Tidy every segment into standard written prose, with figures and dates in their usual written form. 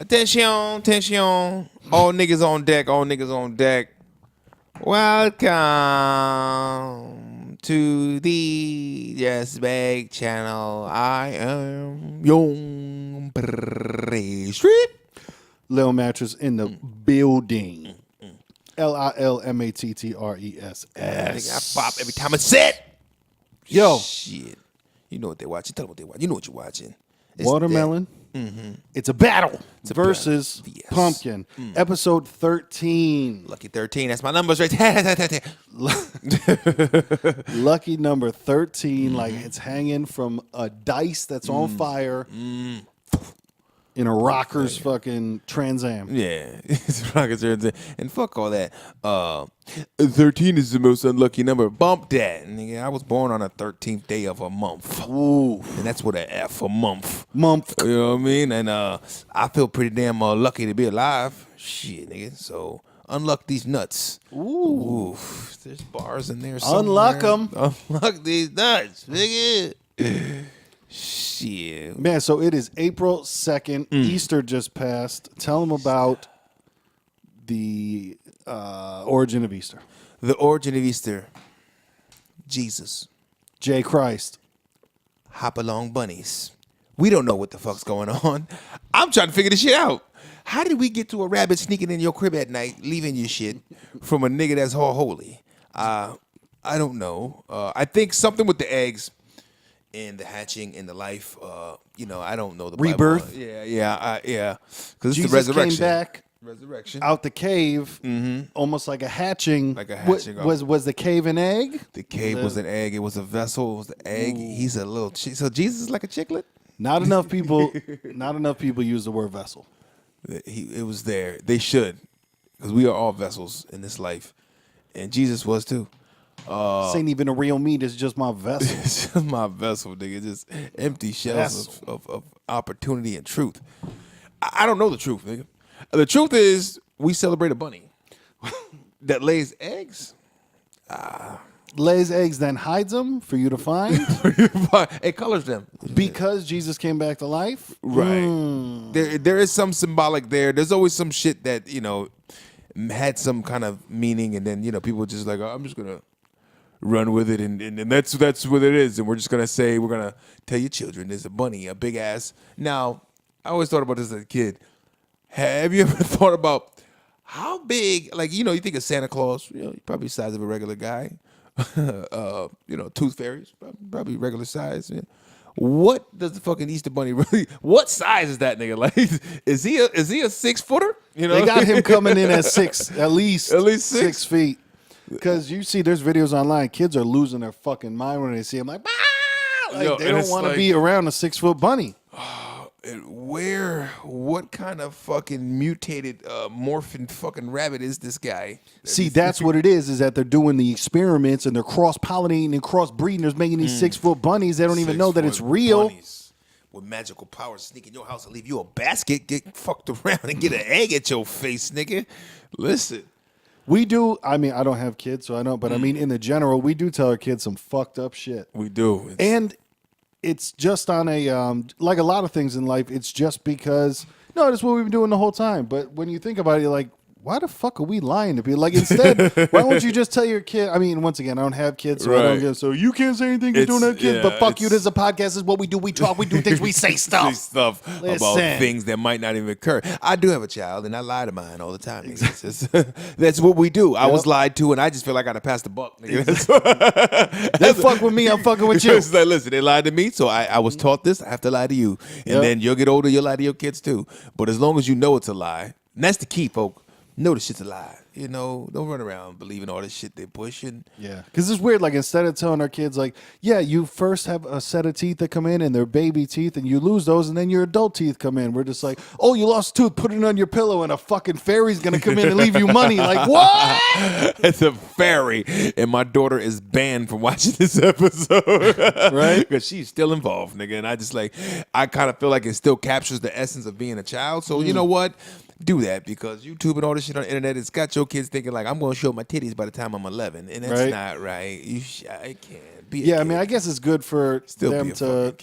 Attention, attention. All niggas on deck, all niggas on deck. Welcome to the Just Bag channel. I am Young Street. Lil Mattress in the building. LILMATTRESS. I pop every time it's set. Yo. Shit. You know what they're watching. Tell them what they're watching. You know what you're watching. It's Watermelon. It's a battle versus battle. Yes. Pumpkin. Episode 13. Lucky 13. That's my numbers right there. Lucky number 13. Like it's hanging from a dice that's on fire in a Rockers fucking Trans Am. Yeah. It's Rockers. And fuck all that. 13 is the most unlucky number. Bump that. Nigga, I was born on the 13th day of a month. Ooh. And that's what an F a month. Month. You know what I mean? And I feel pretty damn lucky to be alive. Shit, nigga. So unluck these nuts. Ooh. There's bars in there somewhere. Unluck them. Unluck these nuts, nigga. Shit. Man, so it is April 2nd. Easter just passed. Tell them about the origin of Easter. The origin of Easter. Jesus. J. Christ. Hop along bunnies. We don't know what the fuck's going on. I'm trying to figure this shit out. How did we get to a rabbit sneaking in your crib at night, leaving your shit from a nigga that's all holy? I don't know. I think something with the eggs and the hatching and the life. I don't know the Rebirth. Bible. Yeah. Because it's Jesus the resurrection. came back Resurrection. out the cave, almost like a hatching. Like a hatching. Was the cave an egg? The cave was an egg. It was a vessel. It was the egg. Ooh. He's a little. So Jesus is like a chicklet. Not enough people. Not enough people use the word vessel. It was there. They should, because we are all vessels in this life, and Jesus was too. This ain't even a real meat. It's just my vessel. It's just my vessel, nigga. Just empty shells of opportunity and truth. I don't know the truth, nigga. The truth is we celebrate a bunny that lays eggs. Lays eggs, then hides them for you to find. It colors them. Because Jesus came back to life? Right. There is some symbolic there. There's always some shit that, had some kind of meaning, and then, people just like, I'm just going to run with it, and that's what it is. And we're just going to say, we're going to tell your children there's a bunny, a big ass. Now, I always thought about this as a kid. Have you ever thought about how big, like, you think of Santa Claus, probably the size of a regular guy. Tooth fairies, probably regular size. Yeah. What does the fucking Easter Bunny really? What size is that nigga? Like, is he a 6-footer? They got him coming in at at least 6 feet. Because you see, there's videos online. Kids are losing their fucking mind when they see him. Like, they don't want to be around a 6-foot bunny. What kind of fucking mutated morphin fucking rabbit is this guy? See, that's what it is that they're doing the experiments and they're cross-pollinating and cross-breeding. They're making these 6-foot bunnies. They don't even know that it's real. With magical powers, sneak in your house and leave you a basket, get fucked around and get an egg at your face, nigga. Listen. We do. I mean, I don't have kids, so I don't. But I mean, in the general, we do tell our kids some fucked up shit. We do. It's just on a, like a lot of things in life, it's just because, no, that's what we've been doing the whole time. But when you think about it, you're like, why the fuck are we lying to people? Like, instead, why don't you just tell your kid? I mean, once again, I don't have kids, so I don't get, so you can't say anything because you don't have kids. But fuck you, this is a podcast. This is what we do. We talk, we do things, we say stuff. About things that might not even occur. I do have a child, and I lie to mine all the time. That's what we do. I was lied to, and I just feel like I got to pass the buck. They fuck with me, I'm fucking with you. It's like, listen, they lied to me, so I was taught this. I have to lie to you. And then you'll get older, you'll lie to your kids too. But as long as you know it's a lie, and that's the key, folks. Know the shit's a lie. Don't run around believing all this shit they're pushing. Yeah. Because it's weird. Like, instead of telling our kids, like, yeah, you first have a set of teeth that come in and they're baby teeth and you lose those and then your adult teeth come in. We're just like, oh, you lost a tooth, put it on your pillow and a fucking fairy's going to come in and leave you money. Like, what? It's a fairy. And my daughter is banned from watching this episode. Right? Because she's still involved, nigga. And I kind of feel like it still captures the essence of being a child. So, you know what? Do that, because YouTube and all this shit on the internet, it's got your kids thinking like I'm going to show my titties by the time I'm 11, and that's not right. I can't be. I mean, I guess it's good for them to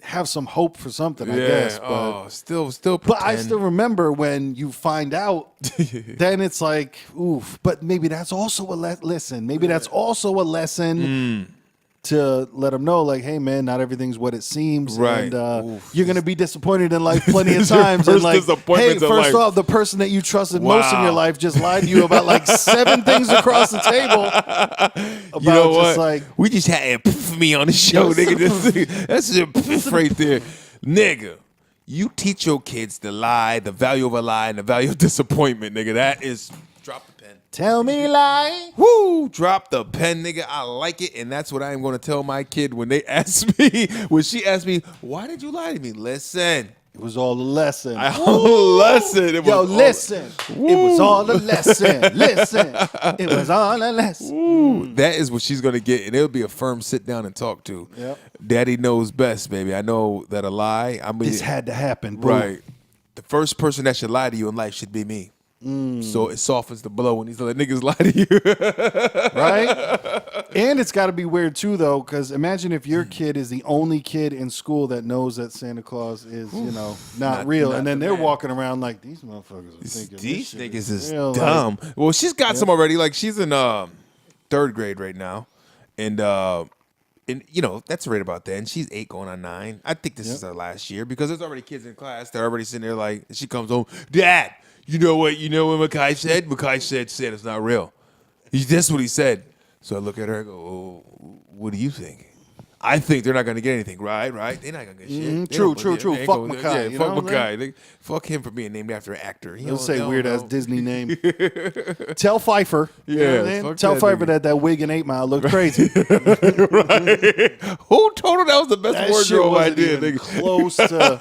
have some hope for something. I guess. But, still. But I still remember when you find out, then it's like, oof. But maybe that's also a lesson. Maybe that's also a lesson. To let them know, like, hey, man, not everything's what it seems. Right. And you're going to be disappointed in life plenty of times. And like, hey, first off, the person that you trusted most in your life just lied to you about like 7 things across the table. About you know what? Just like, we just had me on the show, nigga. That's a poof right there. Nigga, you teach your kids the lie, the value of a lie, and the value of disappointment, nigga. That is... Drop the pen. Tell me lie. Woo! Drop the pen, nigga. I like it, and that's what I am going to tell my kid when they ask me. When she asks me, "Why did you lie to me?" Listen, it was all a lesson. Lesson. Listen. It was all a lesson. Listen. It was all a lesson. Ooh, that is what she's going to get, and it'll be a firm sit down and talk to. Yep. Daddy knows best, baby. I know that a lie. I mean, this had to happen, bro. Right. The first person that should lie to you in life should be me. So it softens the blow when these other niggas lie to you. Right? And it's got to be weird, too, though, because imagine if your kid is the only kid in school that knows that Santa Claus is, not real. And then they're walking around like, these motherfuckers are thinking these niggas is real, dumb. Like, well, she's got some already. Like, she's in 3rd grade right now. And that's right about that. And she's 8 going on 9. I think this is her last year because there's already kids in class. They're already sitting there like, she comes home, Dad, you know what Makai said? Makai said Santa's not real. That's what he said. So I look at her and go, oh, what do you think? I think they're not going to get anything, right? They're not going to get shit. True. Fuck Makai. Yeah, fuck Makai. Fuck him for being named after an actor. He'll say weird-ass Disney name. Tell Pfeiffer. Tell Pfeiffer that wig in 8 Mile looked crazy. Right. Who told her that was the best wardrobe idea? Even close to...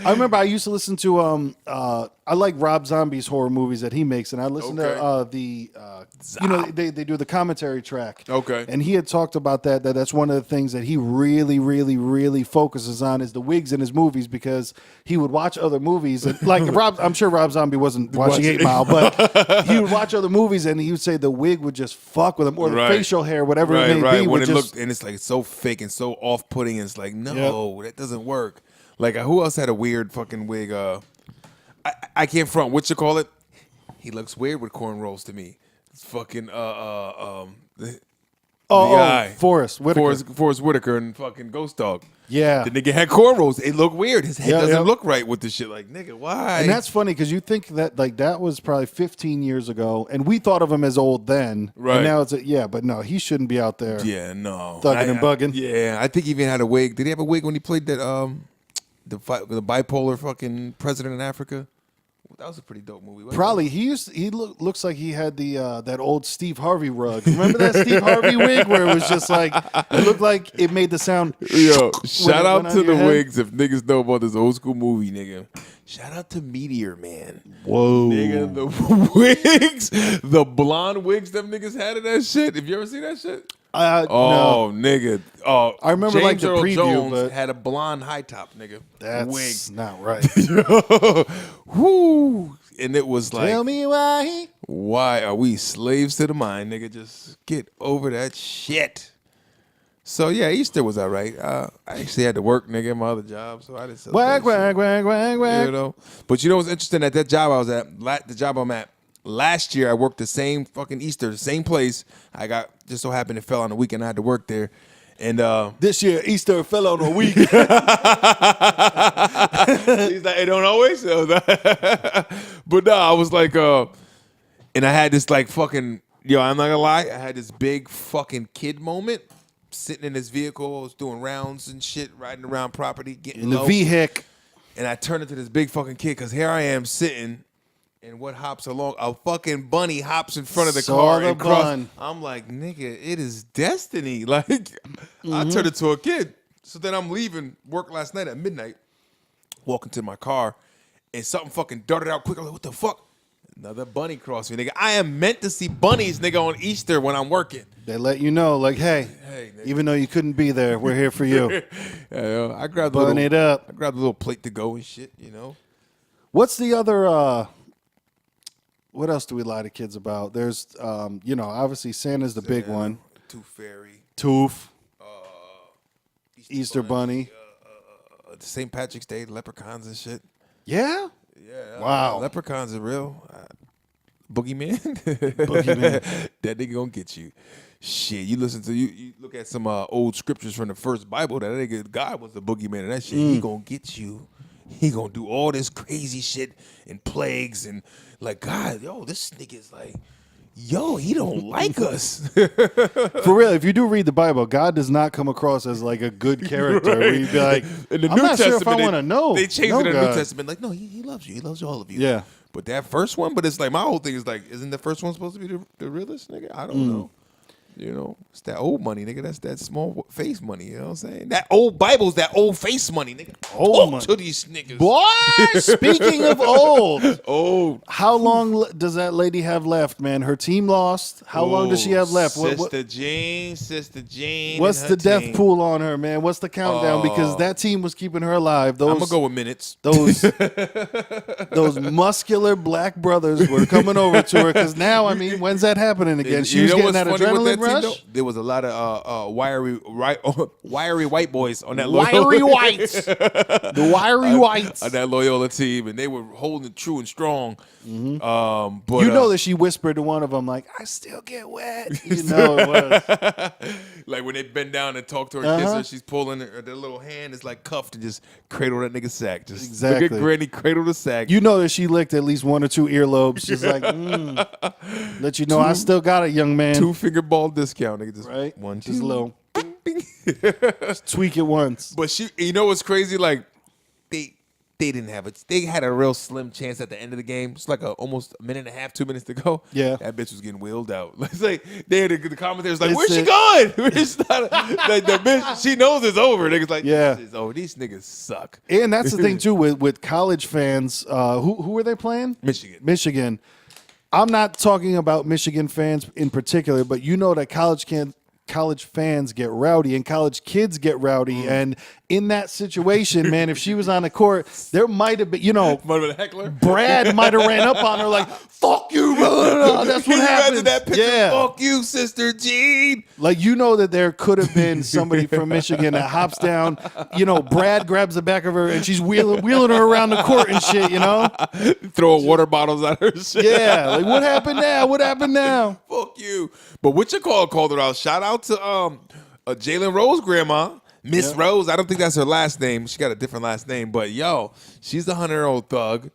I remember I used to listen to... I like Rob Zombie's horror movies that he makes, and I listen to they do the commentary track. Okay. And he had talked about that's one of the things that he really, really, really focuses on is the wigs in his movies because he would watch other movies. And like I'm sure Rob Zombie wasn't watching 8 Mile, but he would watch other movies and he would say the wig would just fuck with him or the facial hair, whatever it may be. When it looked, and it's like so fake and so off-putting, and it's like, no, that doesn't work. Like, who else had a weird fucking wig? I can't front. What you call it? He looks weird with cornrows to me. It's fucking Forrest Whitaker. Forrest Whitaker and fucking Ghost Dog. Yeah. The nigga had cornrows. It looked weird. His head doesn't look right with this shit. Like, nigga, why? And that's funny because you think that like that was probably 15 years ago, and we thought of him as old then. Right. And now it's but no, he shouldn't be out there. Yeah, no. Thugging and bugging. Yeah, I think he even had a wig. Did he have a wig when he played that the bipolar fucking president in Africa? That was a pretty dope movie. Probably he looks like he had the that old Steve Harvey rug. Remember that Steve Harvey wig where it was just like it looked like it made the sound. Yo, shout out to the wigs if niggas know about this old school movie, nigga. Shout out to Meteor Man. Whoa, nigga, the wigs, the blonde wigs them niggas had in that shit. Have you ever seen that shit? No. Nigga. Oh, I remember James like the Earl preview, Jones but had a blonde high top, nigga. That's wig. not right. Whoo. And it was like, tell me why. Why are we slaves to the mind, nigga? Just get over that shit. So yeah, Easter was all right. I actually had to work, nigga, at my other job, so I didn't celebrate. Wag. You know, but you know what's interesting? At that job I was at, the job I'm at. Last year, I worked the same fucking Easter, the same place. I got just so happened it fell on a weekend. I had to work there, and this year Easter fell on a week. He's like, it don't always. But no, I was like, and I had this like fucking I'm not gonna lie, I had this big fucking kid moment. Sitting in this vehicle, I was doing rounds and shit, riding around property, getting in low. the vehicle, and I turned into this big fucking kid because here I am sitting. And what hops along? A fucking bunny hops in front of the car and cross. I'm like, nigga, it is destiny. Like, I turned into a kid. So then I'm leaving work last night at midnight, walking to my car, and something fucking darted out quick. I'm like, what the fuck? Another bunny crossed me, nigga. I am meant to see bunnies, nigga, on Easter when I'm working. They let you know, like, hey even though you couldn't be there, we're here for you. I grabbed I grabbed a little plate to go and shit, you know. What's the other What else do we lie to kids about? There's, obviously Santa's the big one. Tooth Fairy. Tooth. Easter Bunny. St. Patrick's Day, leprechauns and shit. Yeah? Yeah. Wow. Leprechauns are real. Boogeyman? Boogeyman. That nigga gonna get you. Shit, you look at some old scriptures from the first Bible. That nigga, God was the boogeyman and that shit. He gonna get you. He gonna do all this crazy shit and plagues and like, God, this nigga's like, he don't like us. For real, if you do read the Bible, God does not come across as like a good character. Right. Where you'd be like, in the I'm New not Testament, sure if I want to know. They changed it in the God. New Testament. Like, no, he loves you. He loves all of you. Yeah. But that first one, it's like my whole thing is like, isn't the first one supposed to be the realest, nigga? I don't know. It's that old money, nigga. That's that small face money. You know what I'm saying? That old Bible's that old face money, nigga. Old money to these niggas. Boy, speaking of old. Old. How long does that lady have left, man? Her team lost. How long does she have left? Sister Jean. What's the death pool on her, man? What's the countdown? Because that team was keeping her alive. I'm gonna go with minutes. Those muscular black brothers were coming over to her. Because now, when's that happening again? She was getting that adrenaline rush. There was a lot of wiry white boys on that wiry whites, the wiry whites on that Loyola team, and they were holding true and strong. Mm-hmm. But that she whispered to one of them, like, "I still get wet." It was like when they bend down and talk to her, kiss her, she's pulling their little hand is like cuffed and just cradle that nigga's sack. Just exactly. Look at Granny cradle the sack. That she licked at least one or two earlobes. She's like, let you know I still got it, young man. 2-finger ball discount. Nigga, just right, one, just two. a little. Just tweak it once. But what's crazy? Like they didn't have it. They had a real slim chance at the end of the game. It's like almost a minute and a half, 2 minutes to go. Yeah, that bitch was getting wheeled out. It's like they had the commentators like, "Where's she going?" It's not like the bitch. She knows it's over. Niggas like, "Yeah, it's over." These niggas suck. And that's the thing too with college fans. Who were they playing? Michigan. I'm not talking about Michigan fans in particular, but that college fans get rowdy and college kids get rowdy. And in that situation, man, if she was on the court, there might have been, might have been a heckler. Brad might have ran up on her like, "Fuck you, bro." That's what happened. That picture, yeah. Fuck you, Sister Jean. Like, that there could have been somebody from Michigan that hops down. Brad grabs the back of her and she's wheeling her around the court and shit, Throwing water bottles at her. Shit. Yeah. Like, what happened now? What happened now? Fuck you. But what you called her out. Shout out to Jalen Rose grandma. Miss Rose, I don't think that's her last name. She got a different last name. But, she's the 100-year-old thug.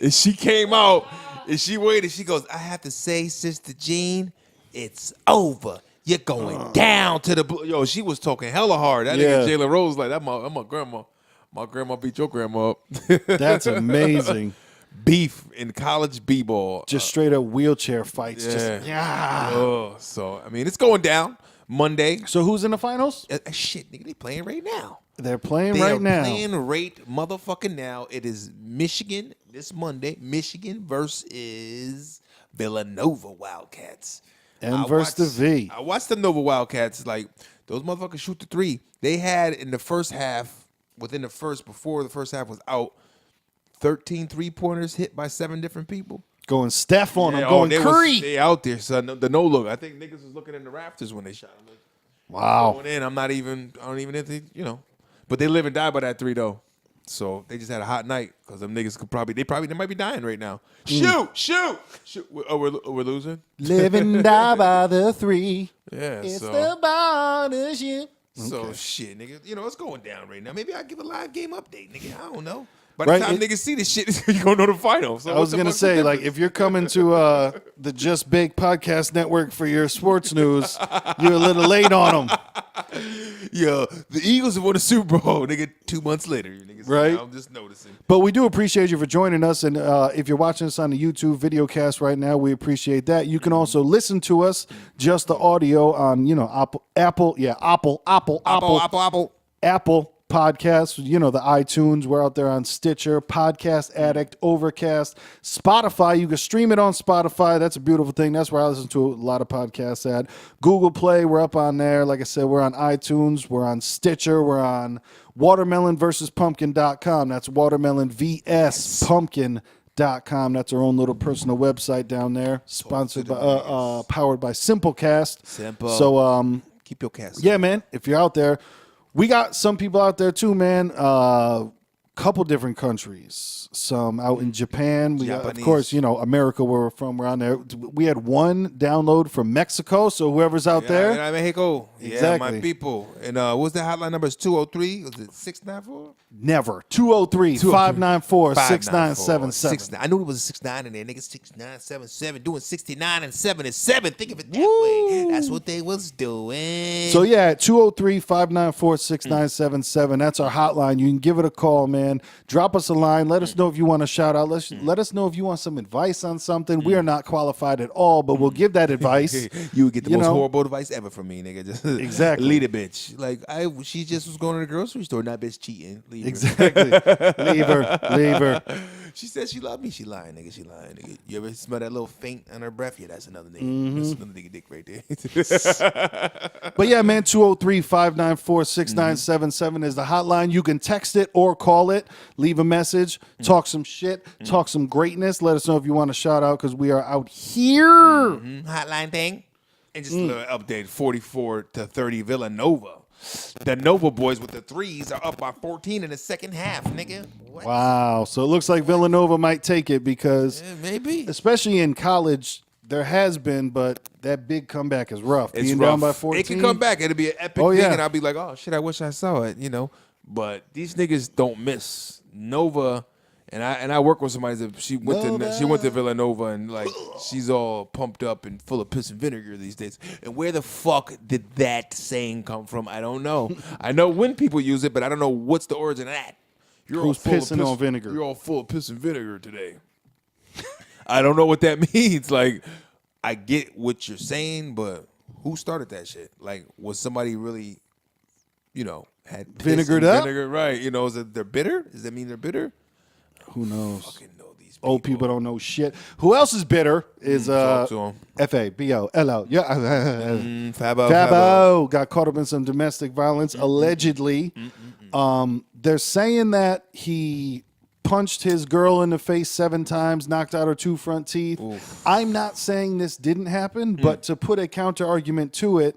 And she came out and she waited. She goes, "I have to say, Sister Jean, it's over. You're going down to the..." She was talking hella hard. That nigga Jalen Rose like, "That's my grandma. My grandma beat your grandma up." That's amazing. Beef in college b-ball. Just straight up wheelchair fights. So, it's going down. Monday. So who's in the finals? Shit, nigga, they playing right now. They're playing right now. Playing right motherfucking now. It is Michigan this Monday. Michigan versus Villanova Wildcats. And versus the V. I watched the Nova Wildcats. Like, those motherfuckers shoot the three. They had in the first half, before the first half was out, 13 3-pointers hit by 7 different people. Going Steph on them, going Curry. They out there, son. The no look. I think niggas was looking in the rafters when they shot them. Wow. Going in, I don't even think, But they live and die by that 3, though. So they just had a hot night because them niggas they might be dying right now. Shoot. Oh, we're losing? Live and die by the 3. Yeah, it's the partnership. So shit, nigga. It's going down right now. Maybe I'll give a live game update, nigga. I don't know. By the time niggas see this shit, you're going to know the final. So I was going to say, like, if you're coming to the Just Bake Podcast Network for your sports news, you're a little late on them. Yeah, the Eagles have won the Super Bowl, nigga, 2 months later. Niggas, right? I'm just noticing. But we do appreciate you for joining us. And if you're watching us on the YouTube video cast right now, we appreciate that. You can also listen to us, just the audio on, Apple Podcasts, the iTunes. We're out there on Stitcher, Podcast Addict, Overcast, Spotify. You can stream it on Spotify. That's a beautiful thing. That's where I listen to a lot of podcasts at. Google Play, we're up on there. Like I said, we're on iTunes. We're on Stitcher. We're on watermelonversuspumpkin.com. That's watermelon vs pumpkin.com. cohosts.com. That's our own little personal website down there. Sponsored by, powered by Simplecast. Simple. So, keep your cast. yeah, man, if you're out there, we got some people out there too, man. Couple different countries. Some out in Japan. We got, of course, America, where we're from. We're on there. We had one download from Mexico. So whoever's out there, Mexico. Exactly. Yeah, my people. And what's the hotline number? Is 203? Was it 694? never. 203-594-6977. I knew it was a 69 in there. Niggas 6977 doing 69 and 77. Think of it that way. That's what they was doing. So yeah, 203-594-6977. That's our hotline. You can give it a call, man. Drop us a line. Let us know if you want a shout out. Let us know if you want some advice on something. We are not qualified at all, but we'll give that advice. You would get the most horrible advice ever from me, nigga. Just exactly. Leave the bitch. Like she just was going to the grocery store. That bitch cheating. Leave her. Exactly. Leave her. She said she loved me. She lying, nigga. She lying, nigga. You ever smell that little faint on her breath? Yeah, that's another nigga. That's another nigga dick right there. But yeah, man, 203-594-6977 is the hotline. You can text it or call it. Leave a message. Talk some shit. Talk some greatness. Let us know if you want a shout out because we are out here. Hotline thing. And just a little update. 44-30 Villanova. The Nova boys with the threes are up by 14 in the second half, nigga. What? Wow. So it looks like Villanova might take it because maybe. Especially in college, there has been, but that big comeback is rough. It's Being rough. down by 14. It can come back. It'll be an epic thing, and I'll be like, oh, shit, I wish I saw it, But these niggas don't miss. Nova, and I work with somebody that she went to Villanova, and like she's all pumped up and full of piss and vinegar these days. And where the fuck did that saying come from? I don't know. I know when people use it, but I don't know what's the origin of that. Who's pissing on vinegar? You're all full of piss and vinegar today. I don't know what that means. Like, I get what you're saying, but who started that shit? Like, was somebody really, had vinegared up? Vinegar, right? Is it they're bitter? Does that mean they're bitter? Who knows? Fucking know these people. Old people don't know shit. Who else is bitter is F-A-B-O-L-O. Yeah. Fabo got caught up in some domestic violence, allegedly. They're saying that he punched his girl in the face 7 times, knocked out her 2 front teeth. Oof. I'm not saying this didn't happen, but to put a counter argument to it,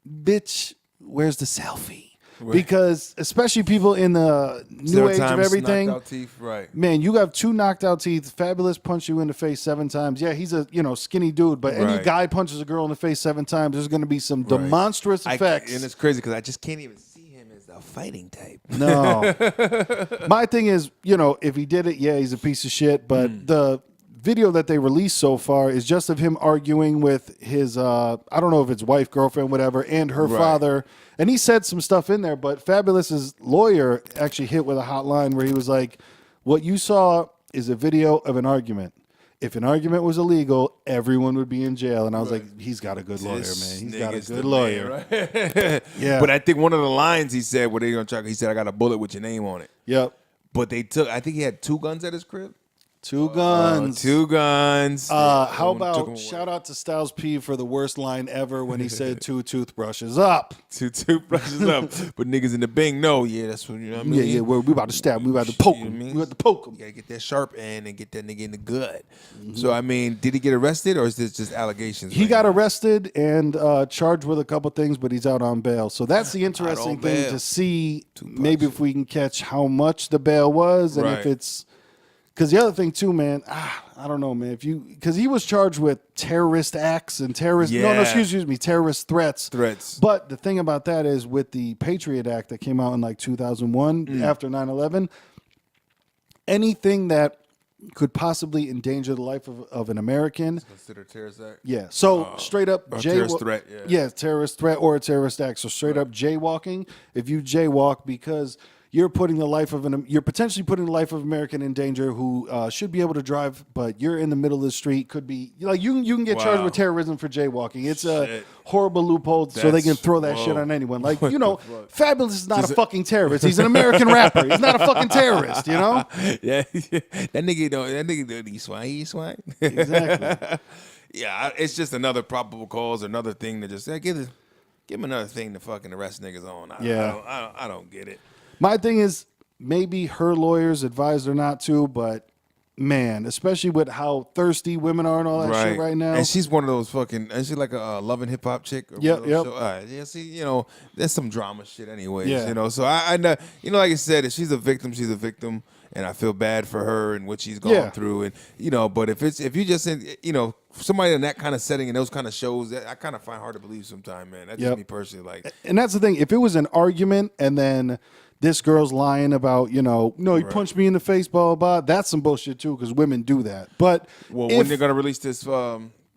bitch, where's the selfie? Right. Because especially people in the new age of everything, knocked out teeth, right? Man, you have 2 knocked out teeth. Fabulous punched you in the face 7 times. Yeah, he's a skinny dude, but any guy punches a girl in the face 7 times, there's going to be some demonstrous effects. And it's crazy because I just can't even see him as a fighting type. No, my thing is, if he did it, yeah, he's a piece of shit. But the video that they released so far is just of him arguing with his, I don't know if it's wife, girlfriend, whatever, and her father. And he said some stuff in there, but Fabulous's lawyer actually hit with a hotline where he was like, what you saw is a video of an argument. If an argument was illegal, everyone would be in jail. And I was like, he's got a good lawyer, man. He's got a good lawyer. Man, right? Yeah. But I think one of the lines he said, what they going to try, he said, I got a bullet with your name on it. Yep. But I think he had 2 guns at his crib. 2 guns. 2 guns. How about shout out to Styles P for the worst line ever when he said 2 toothbrushes up. 2 toothbrushes up. But niggas in the Bing know, that's what, what I mean? Yeah, we about to stab him. We about to poke him. We about to poke him. You gotta get that sharp end and get that nigga in the gut. So, I mean, did he get arrested or is this just allegations? He got arrested and charged with a couple things, but he's out on bail. So that's the interesting thing to see. Maybe if we can catch how much the bail was and if it's... Because the other thing too, man, I don't know, man. Because he was charged with terrorist acts and terrorist terrorist threats. But the thing about that is, with the Patriot Act that came out in like 2001 after 9/11, anything that could possibly endanger the life of an American, it's considered a terrorist act. Yeah. So straight up terrorist threat. Yeah, terrorist threat or a terrorist act. So straight up jaywalking. If you jaywalk because you're you're potentially putting the life of an American in danger who should be able to drive, but you're in the middle of the street. Could be like you can get charged with terrorism for jaywalking. It's a horrible loophole, so they can throw that shit on anyone. Like Fabulous is not a fucking terrorist. He's an American rapper. He's not a fucking terrorist. Yeah. That nigga don't he swine. Exactly. Yeah, it's just another probable cause, another thing to just give him another thing to fucking arrest niggas on. I don't get it. My thing is, maybe her lawyers advised her not to, but man, especially with how thirsty women are and all that shit right now. And she's one of those fucking, and she's like a Love and Hip Hop chick. Yep. Yeah, see, there's some drama shit anyways, Yeah. So I know, like I said, if she's a victim, she's a victim. And I feel bad for her and what she's going through. And, but if you just, somebody in that kind of setting and those kind of shows, I kind of find hard to believe sometimes, man. That's just me personally. Like, and that's the thing. If it was an argument and then this girl's lying about, no, he punched me in the face, blah, blah, blah, that's some bullshit too, because women do that. But when they're going to release this,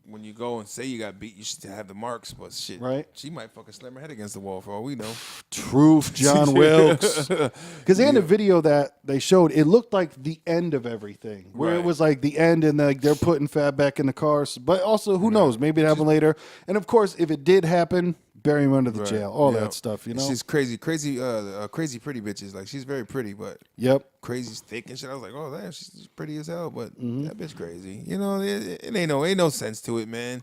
when you go and say you got beat, you should have the marks. But shit, she might fucking slam her head against the wall for all we know. Truth, John Wilkes. Because in the video that they showed, it looked like the end of everything, where it was like the end and like they're putting Fab back in the cars. But also, who knows? Maybe it happened later. And of course, if it did happen, bury him under the jail. All that stuff, She's crazy pretty bitches. Like, she's very pretty, but crazy thick and shit. I was like, oh, damn, she's pretty as hell, but that bitch crazy. It ain't no sense to it, man.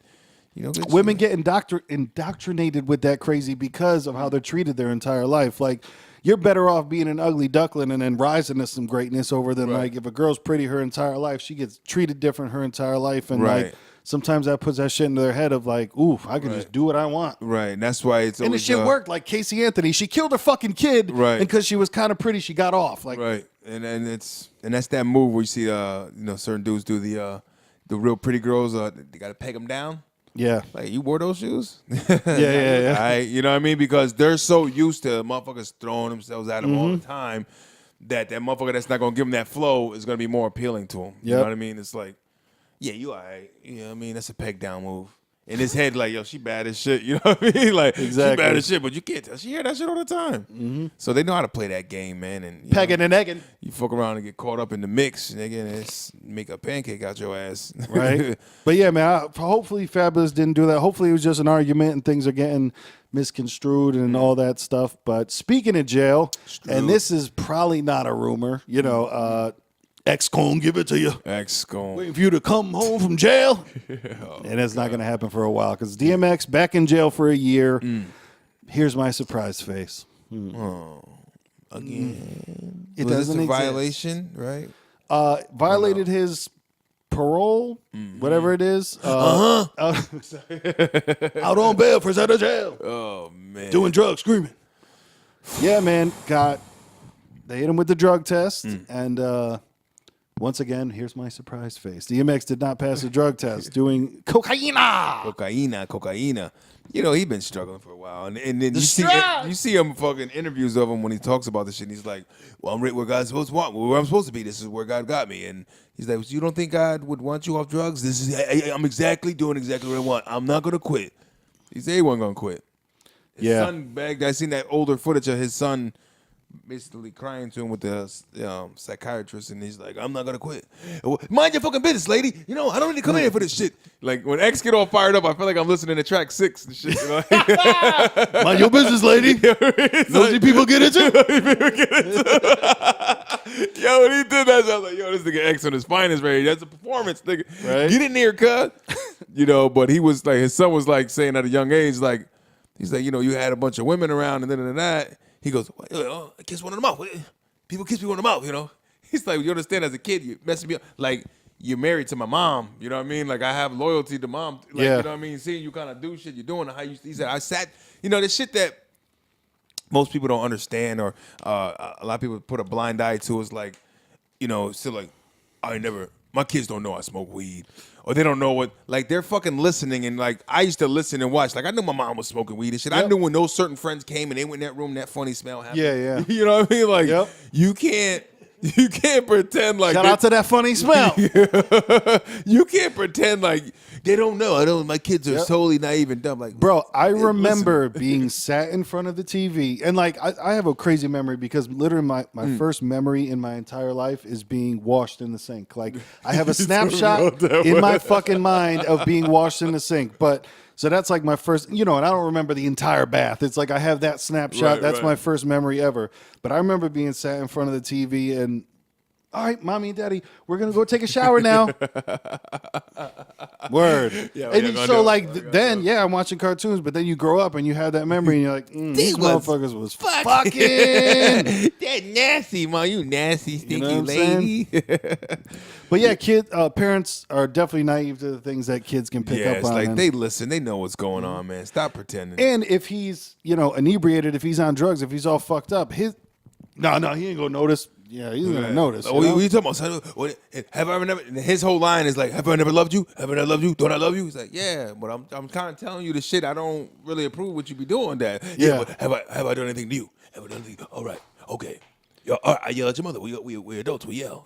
Women get indoctrinated with that crazy because of how they're treated their entire life. Like, you're better off being an ugly duckling and then rising to some greatness over than like if a girl's pretty her entire life, she gets treated different her entire life, and like sometimes that puts that shit into their head of like, ooh, I can just do what I want. Right. And that's why it's and always, the shit worked. Like Casey Anthony, she killed her fucking kid, and because she was kind of pretty, she got off. Like, and that's that move where you see certain dudes do the real pretty girls. They got to peg them down. Yeah. Like, you wore those shoes? Yeah. You know what I mean? Because they're so used to motherfuckers throwing themselves at them all the time that motherfucker that's not going to give them that flow is going to be more appealing to them. You know what I mean? It's like, yeah, you all right. You know what I mean? That's a peg down move. In his head, like, yo, she bad as shit. You know what I mean? Like, she bad as shit, but you can't tell. She hear that shit all the time. So they know how to play that game, man. And pegging and egging. You fuck around and get caught up in the mix, nigga, and it's make a pancake out your ass. Right. But yeah, man, hopefully Fabulous didn't do that. Hopefully it was just an argument and things are getting misconstrued and all that stuff. But speaking of jail, and this is probably not a rumor, X gon' give it to you. X gon' waiting for you to come home from jail. And it's not going to happen for a while because DMX back in jail for a year. Here's my surprise face. Oh, again. It Was doesn't this a exist. violation, right? Violated his parole, whatever it is. Out on bail, fresh out of jail. Oh, man. Doing drugs, screaming. Yeah, man. They hit him with the drug test, and once again, here's my surprise face. DMX did not pass the drug test, doing Cocaina. He's been struggling for a while. And then you see him fucking interviews of him when he talks about this shit. And he's like, well, I'm right where God's supposed to want me, where I'm supposed to be. This is where God got me. And he's like, you don't think God would want you off drugs? I'm doing exactly what I want. I'm not going to quit. He said he wasn't going to quit. His son begged. I seen that older footage of his son basically crying to him with the psychiatrist, and he's like, I'm not gonna quit. Mind your fucking business, lady. I don't need to come in here for this shit. Like, when X get all fired up, I feel like I'm listening to track 6 and shit. Mind your business, lady. Those people get into. Yo, when he did that, I was like, yo, this nigga X on his finest, right? That's a performance, nigga. Right. Get in here, cuz. But he was like, his son was like saying at a young age, like, he's like, you had a bunch of women around and that. He goes, well, I kiss one in the mouth. People kiss me in the mouth, He's like, you understand, as a kid, you messing me up. Like, you're married to my mom, you know what I mean? Like, I have loyalty to mom. Like, you know what I mean? Seeing you kind of do shit you're doing, he said, I sat, the shit that most people don't understand, or a lot of people put a blind eye to, is like, still like, my kids don't know I smoke weed. Or they don't know what, like, they're fucking listening, and like, I used to listen and watch. Like, I knew my mom was smoking weed and shit. I knew when those certain friends came and they went in that room, that funny smell happened. Yeah. You know what I mean? Like, you can't pretend like. Shout out to that funny smell. You can't pretend like they don't know. My kids are totally naive and dumb. Like, bro, I remember being sat in front of the TV, and like, I have a crazy memory because literally my first memory in my entire life is being washed in the sink. Like, I have a snapshot in my fucking mind of being washed in the sink, but. So that's like my first, and I don't remember the entire bath. It's like I have that snapshot. That's my first memory ever. But I remember being sat in front of the TV, and all right, mommy and daddy, we're gonna go take a shower now. Word. Yeah, And yeah, so like then, yeah, I'm watching cartoons, but then you grow up and you have that memory, and you're like, these motherfuckers was fucking. That nasty, man. You nasty, stinky know what I'm lady. But yeah, parents are definitely naive to the things that kids can pick Yeah, up it's on. like and, they listen. They know what's going on, man. Stop pretending. and if he's inebriated, if he's on drugs, if he's all fucked up, he ain't gonna notice. Yeah, he's gonna notice. What are you talking about, son? Have I ever never? His whole line is like, "Have I never loved you? Have I never loved you? Don't I love you?" He's like, "Yeah, but I'm kind of telling you the shit. I don't really approve what you be doing. That Yeah. but have I done anything to you? Have I done anything? All right, okay. Yo, all right, I yell at your mother. We adults. We yell.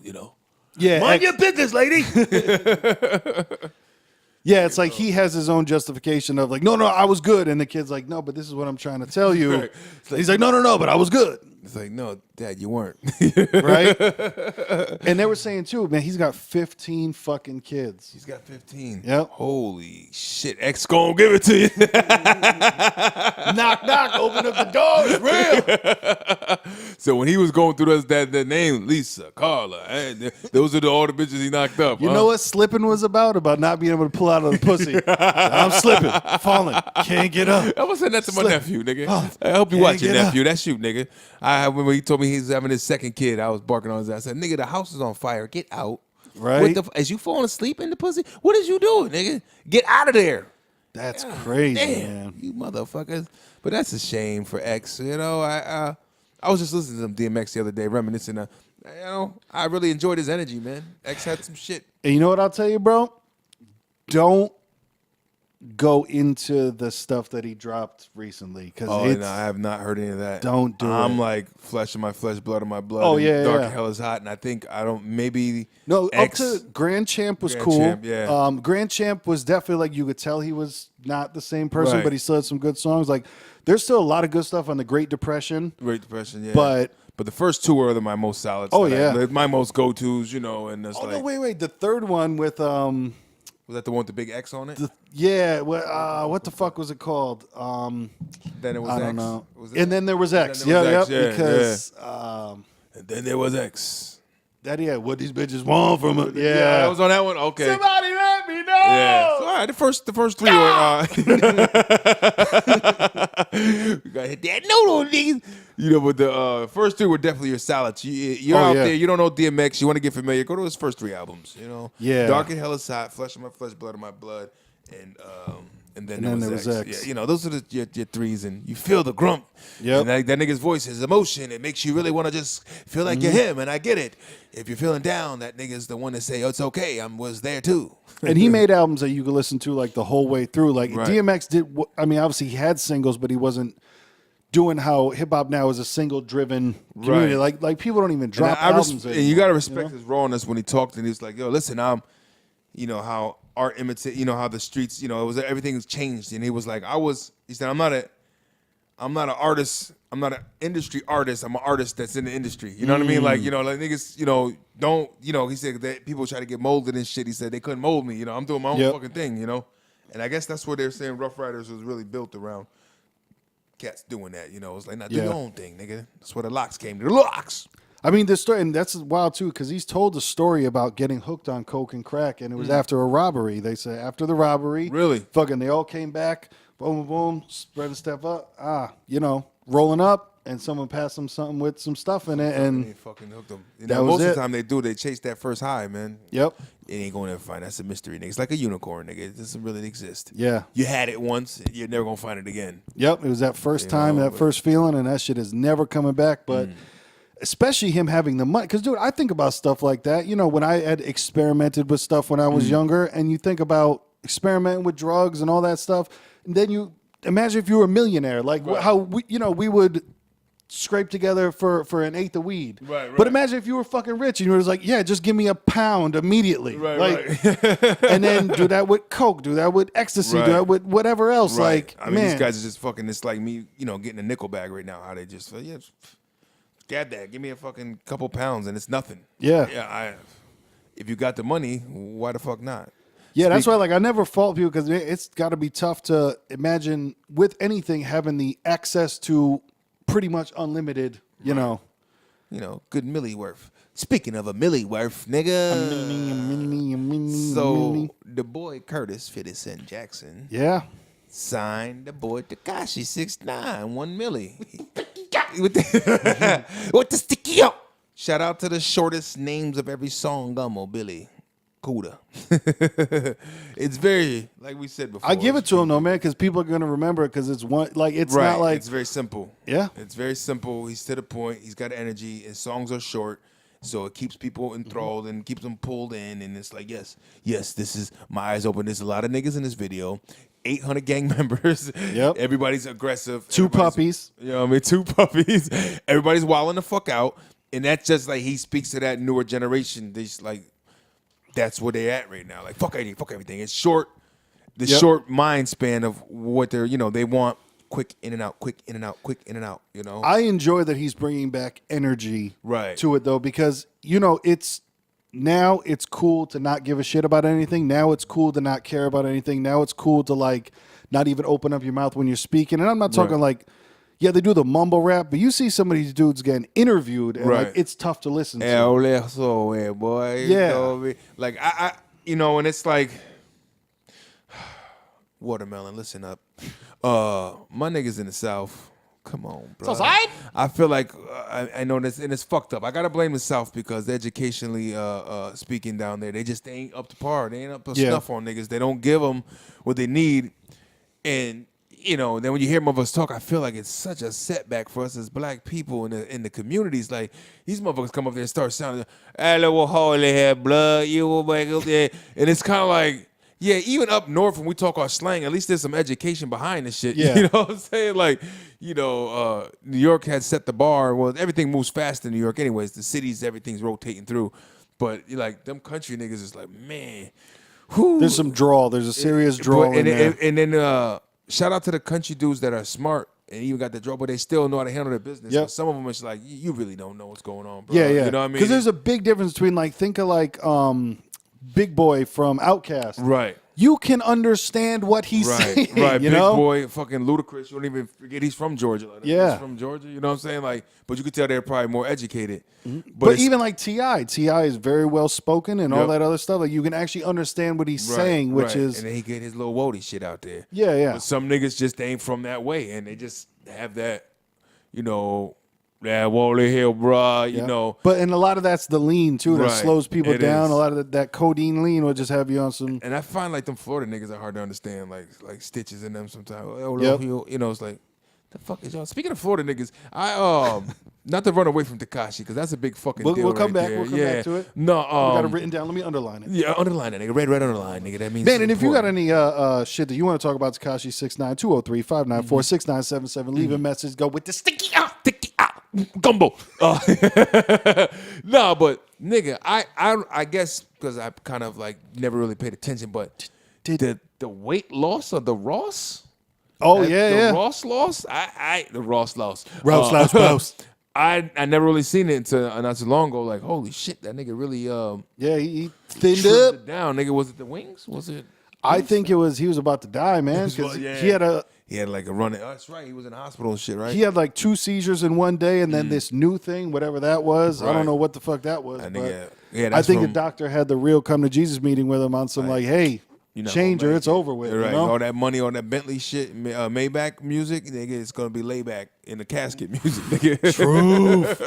Yeah, Mind your business, lady. yeah. It's like he has his own justification of like, no, I was good, and the kid's like, no, but this is what I'm trying to tell you. Right. He's like, no, but I was good. It's like, no, Dad, you weren't. Right? And they were saying too, man, he's got 15 fucking kids. He's got 15. Yep. Holy shit, X gonna give it to you. Knock, open up the door. It's real. So when he was going through that name, Lisa, Carla, those are all the bitches he knocked up. You know what slipping was about? About not being able to pull out of the pussy. I'm slipping, falling, can't get up. I was saying that to my nephew, nigga. Oh, I hope you can't watch your get nephew. That's you, nigga. I remember he told me he's having his second kid. I was barking on his ass. I said, nigga, the house is on fire. Get out. Right? Is you falling asleep in the pussy? What is you doing, nigga? Get out of there. That's crazy, Damn, man. you motherfuckers. But that's a shame for X. I was just listening to some DMX the other day, reminiscing. I really enjoyed his energy, man. X had some shit. And you know what I'll tell you, bro? Don't go into the stuff that he dropped recently because I have not heard any of that. Don't do it. I'm like flesh of my flesh, blood of my blood. Oh, and yeah, Dark yeah. and Hell is Hot, and I think maybe No, X. up to Grand Champ was Grand cool. Champ, yeah. Grand Champ was definitely like you could tell he was not the same person, Right. but he still had some good songs. Like there's still a lot of good stuff on the Great Depression. Great Depression, yeah. But the first two are my most solid. Oh, yeah. My most go tos, and it's oh like, no, wait, the third one with was that the one with the big X on it? what the fuck was it called? Then it was I X. don't know. Was it? And then there was X. And then there was X, yeah, because And then there was X. that what these bitches want from it. Yeah, that was on that one. Okay. Somebody let me know. Yeah. So, all right, the first three were. We gotta hit that note on these. But the first three were definitely your salads. You're out there. You don't know DMX. You want to get familiar. Go to his first three albums. Yeah. Dark and Hell is Hot, Flesh of My Flesh, Blood of My Blood, and then there was X. Yeah, those are your threes, and you feel the grump. Yep. And that nigga's voice, his emotion, it makes you really want to just feel like you're him. And I get it. If you're feeling down, that nigga's the one to say, "Oh, it's okay. I was there too." And he made albums that you could listen to like the whole way through. Like Right. DMX did. Obviously he had singles, but he wasn't doing how hip hop now is a single driven community. Right. Like people don't even drop And albums. and you gotta respect his rawness when he talked, and he was like, "Yo, listen, how art imitate, how the streets, it was everything's changed." And he was like, he said, I'm not an artist. I'm not an industry artist. I'm an artist that's in the industry. You know what I mean? Like, like niggas, don't, he said that people try to get molded and shit. He said they couldn't mold me. I'm doing my own fucking thing, And I guess that's what they're saying Rough Riders was really built around. Cats doing that, It's like, do your own thing, nigga. That's where the locks came. The locks. I mean, this story, and that's wild too, because he's told a story about getting hooked on coke and crack, and it was after a robbery. They say after the robbery, Really? fucking, they all came back, boom, boom, boom, spread a step up, rolling up, and someone passed him something with some stuff in it, They and fucking hooked them. that was Most of it. the time they do, they chase that first high, man. yep, It ain't going to find. That's a mystery, nigga. It's like a unicorn, nigga. It doesn't really exist. yeah, You had it once, you're never gonna find it again. yep. It was that first time, that first feeling, and that shit is never coming back. But especially him having the money, because dude, I think about stuff like that. When I had experimented with stuff when I was younger, and you think about experimenting with drugs and all that stuff, and then you imagine if you were a millionaire, like how we would scrape together for an eighth of weed. Right. But imagine if you were fucking rich and you were just like, yeah, just give me a pound immediately. Right. And then do that with coke, do that with ecstasy, do that with whatever else. Right. Like, I mean, man, these guys are just fucking. It's like me, getting a nickel bag right now. How they just, grab that, give me a fucking couple pounds, and it's nothing. Yeah. If you got the money, why the fuck not? Yeah, that's why, I never fault people because it's got to be tough to imagine with anything having the access to pretty much unlimited, Good milli worth. Speaking of a milli worth, nigga. Mini. So the boy Curtis 50 Cent Jackson Yeah. signed the boy Tekashi 6ix9ine 1 milli. With the sticky up. Shout out to the shortest names of every song, Gummo Billy. Cuda. It's very, like we said before. I give it to him though, man, because people are gonna remember it because it's one like it's right. not like It's very simple. Yeah. It's very simple. He's to the point. He's got energy. His songs are short. So it keeps people enthralled and keeps them pulled in. And it's like, yes, this is my eyes open. There's a lot of niggas in this video. 800 gang members. Yep. Everybody's aggressive. Two Everybody's- puppies. You know what I mean? 2 puppies. Everybody's wilding the fuck out. And that's just like he speaks to that newer generation. They just like, that's where they're at right now. Like, fuck everything. It's short. The short mind span of what they're, they want quick in and out, quick in and out, quick in and out, I enjoy that he's bringing back energy Right. to it though, because it's now it's cool to not give a shit about anything. Now it's cool to not care about anything. Now it's cool to like not even open up your mouth when you're speaking. And I'm not talking like, yeah, they do the mumble rap, but you see some of these dudes getting interviewed and like it's tough to listen to. Boy. Yeah. You know what I mean? Like I and it's like Watermelon, listen up. My niggas in the South. Come on, bro. Southside? I feel like I know this, and it's fucked up. I gotta blame the South because educationally speaking down there, they ain't up to par. They ain't up to snuff on niggas. They don't give them what they need, and then when you hear motherfuckers talk, I feel like it's such a setback for us as black people in the communities. Like these motherfuckers come up there and start sounding, "Hey, little holy head blood, you will make up there," and it's kind of like. Yeah, even up north when we talk our slang, at least there's some education behind this shit. Yeah. You know what I'm saying? Like, New York had set the bar. Well, everything moves fast in New York anyways. The cities, everything's rotating through. But, like, them country niggas is like, man. Whew. There's some drawl. There's a serious drawl in there. And then shout out to the country dudes that are smart and even got the draw, but they still know how to handle their business. Yep. But some of them, it's like, you really don't know what's going on, bro. Yeah. You know what I mean? Because there's a big difference between like, think of like Big Boy from Outkast. Right. You can understand what he's saying. Right, you Big know? Boy, fucking Ludacris. You don't even forget he's from Georgia. Like, Yeah. He's from Georgia, you know what I'm saying? Like, but you could tell they're probably more educated. But even like T.I. is very well spoken and all Yep. that other stuff. Like you can actually understand what he's saying, which is and then he get his little woody shit out there. Yeah. But some niggas just ain't from that way, and they just have that, that Wally Hill, bruh, you know. But and a lot of that's the lean too that Right. slows people It down. is. A lot of that codeine lean will just have you on some. And I find like them Florida niggas are hard to understand, like Stitches in them sometimes. Oh, Yep. It's like, the fuck is y'all? Speaking of Florida niggas, I not to run away from Tekashi because that's a big fucking deal. We'll come right back. there. We'll come back to it. No, We got it written down. Let me underline it. yeah, underline that nigga, red underline, nigga. That means Man, and if you got important. any shit that you want to talk about, Tekashi 6ix9ine 203-594-6977. Leave a message. Go with the sticky gumbo. No, but nigga, I guess because I kind of like never really paid attention, but the weight loss of the Ross. Oh the yeah. Ross loss. The Ross loss. Ross. I never really seen it until not too long ago. Like, holy shit, that nigga really Yeah, he thinned trimmed up. it down. Nigga, was it the wings? Was it? I think he was about to die, man. Because he had like a run. Oh, that's right. He was in the hospital and shit, right? he had like 2 seizures in one day, and then this new thing, whatever that was. I Right. don't know what the fuck that was. That but nigga, yeah, I that's think from, the doctor had the real come to Jesus meeting with him on some like, hey, you're not change gonna her, make it's it. over with. Right. You know? All that money on that Bentley shit, Maybach music, nigga, it's gonna be layback in the casket music, nigga. Truth.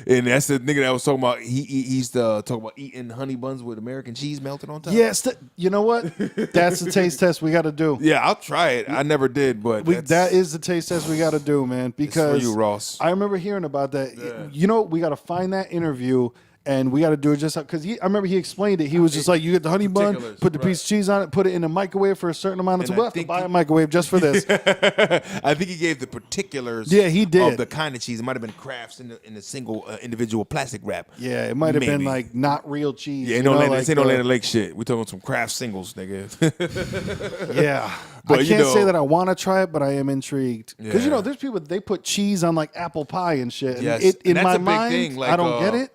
And that's the nigga that was talking about. He used to talk about eating honey buns with American cheese melted on top. Yes, you know what? That's the taste test we got to do. Yeah, I'll try it. I never did, but That is the taste test we got to do, man. Because for you, Ross. I remember hearing about that. Yeah. You know, we got to find that interview. And we got to do it just because I remember he explained it. He was just like, you get the honey bun, Particulars, put the right. piece of cheese on it, put it in a microwave for a certain amount of And time. We'll I have to think buy he- a microwave just for this. I think he gave the particulars. Yeah, he did. Of the kind of cheese. It might have been crafts in a single individual plastic wrap. Yeah, it might have been Maybe. like not real cheese. Yeah, you ain't no know, Land, like this ain't no the- Land of Lake shit. We talking some craft singles, nigga. Yeah. But, I you can't know- say that I want to try it, but I am intrigued. Because, Yeah. there's people, they put cheese on like apple pie and shit. And Yes, in and that's my a big mind, thing. Like, I don't get it.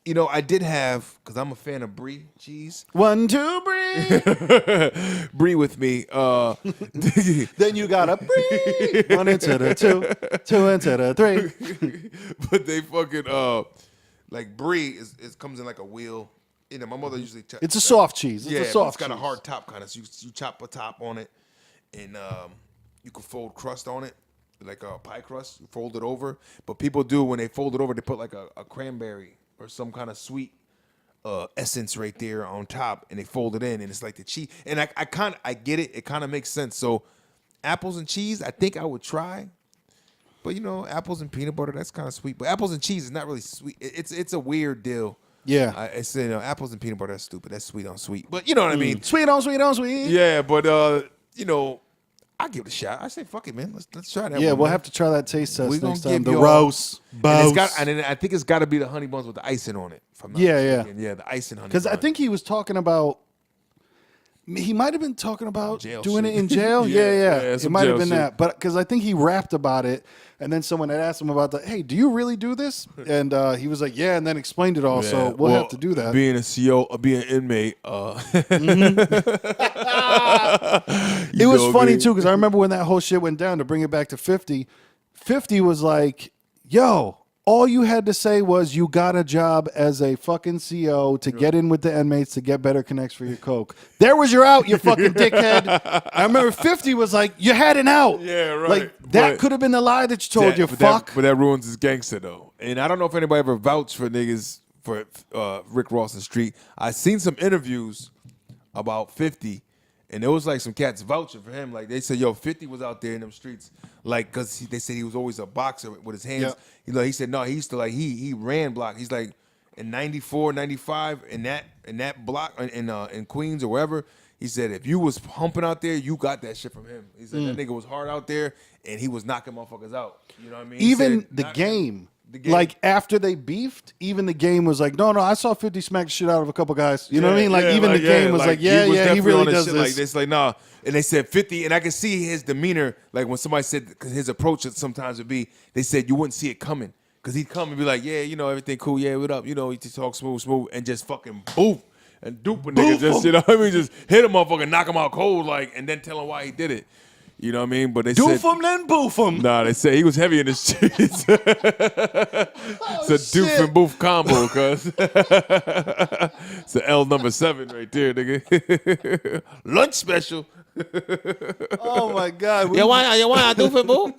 I did have, because I'm a fan of brie cheese. 1, 2, brie. Brie with me. Then you got to brie. 1 into the 2, 2 into the 3. But they fucking Like brie is comes in like a wheel. You know, my mother usually. It's a soft cheese. It's a soft it's got cheese. a hard top kind of. So you chop a top on it, and you can fold crust on it, like a pie crust. You fold it over. But people do when they fold it over, they put like a cranberry or some kind of sweet essence right there on top, and they fold it in, and it's like the cheese. And I get it. It kind of makes sense. So apples and cheese, I think I would try. But you know, apples and peanut butter, that's kind of sweet. But apples and cheese is not really sweet. It's a weird deal. Yeah. It's apples and peanut butter. That's stupid. That's sweet on sweet. But you know what I mean. Sweet on sweet on sweet. Yeah, but you know, I give it a shot. I say fuck it, man. Let's try that. Yeah, one, we'll man. have to try that taste test We gonna next time. give The y'all- roast. And then I think it's got to be the honey buns with the icing on it. If I'm not mistaken. Yeah, the icing honey. Because I bun. think he was talking about. He might have been talking about Jail doing shit. it in jail. Yeah, yeah. yeah, It some might have jail been shit. that, but because I think he rapped about it, and then someone had asked him about the. Hey, do you really do this? And he was like, yeah, and then explained it all. Yeah, So we'll have to do that. Being a CO, being an inmate. It was funny too because I remember when that whole shit went down. To bring it back to 50, 50 was like, "Yo, all you had to say was you got a job as a fucking CO to get in with the inmates to get better connects for your coke. There was your out, you fucking dickhead." I remember 50 was like, "You had an out." Yeah, right. Like that But could have been the lie that you told you. But Fuck. but that ruins his gangster though. And I don't know if anybody ever vouched for niggas for Rick Ross and Street. I seen some interviews about 50, and there was like some cats vouching for him. Like they said, yo, 50 was out there in them streets, like because they said he was always a boxer with his hands. Yep. You know, he said no, he used to like he ran block. He's like in 94, 95 in that block in Queens or wherever. He said if you was humping out there, you got that shit from him. He said that nigga was hard out there and he was knocking motherfuckers out. You know what I mean? He Even said, the "Knock game. the game. Like after they beefed, even the game was like, no, I saw 50 smack the shit out of a couple guys. You know what I mean? Like even the game was like, he yeah, he definitely really on that does shit this. Like this, like nah. And they said 50, and I could see his demeanor. Like when somebody said, cause his approach sometimes would be, they said you wouldn't see it coming, cause he'd come and be like, yeah, you know everything cool, yeah, what up, you know, he just talk smooth, and just fucking boof and dupe a nigga, just you know what I mean, just hit a motherfucker, knock him out cold, like, and then tell him why he did it. You know what I mean? But they Doof said, him, then boof him. nah, they said he was heavy in the streets. It's a doof and boof combo, cuz. It's the L number 7 right there, nigga. Lunch special. Oh my God. You want a doof and boof?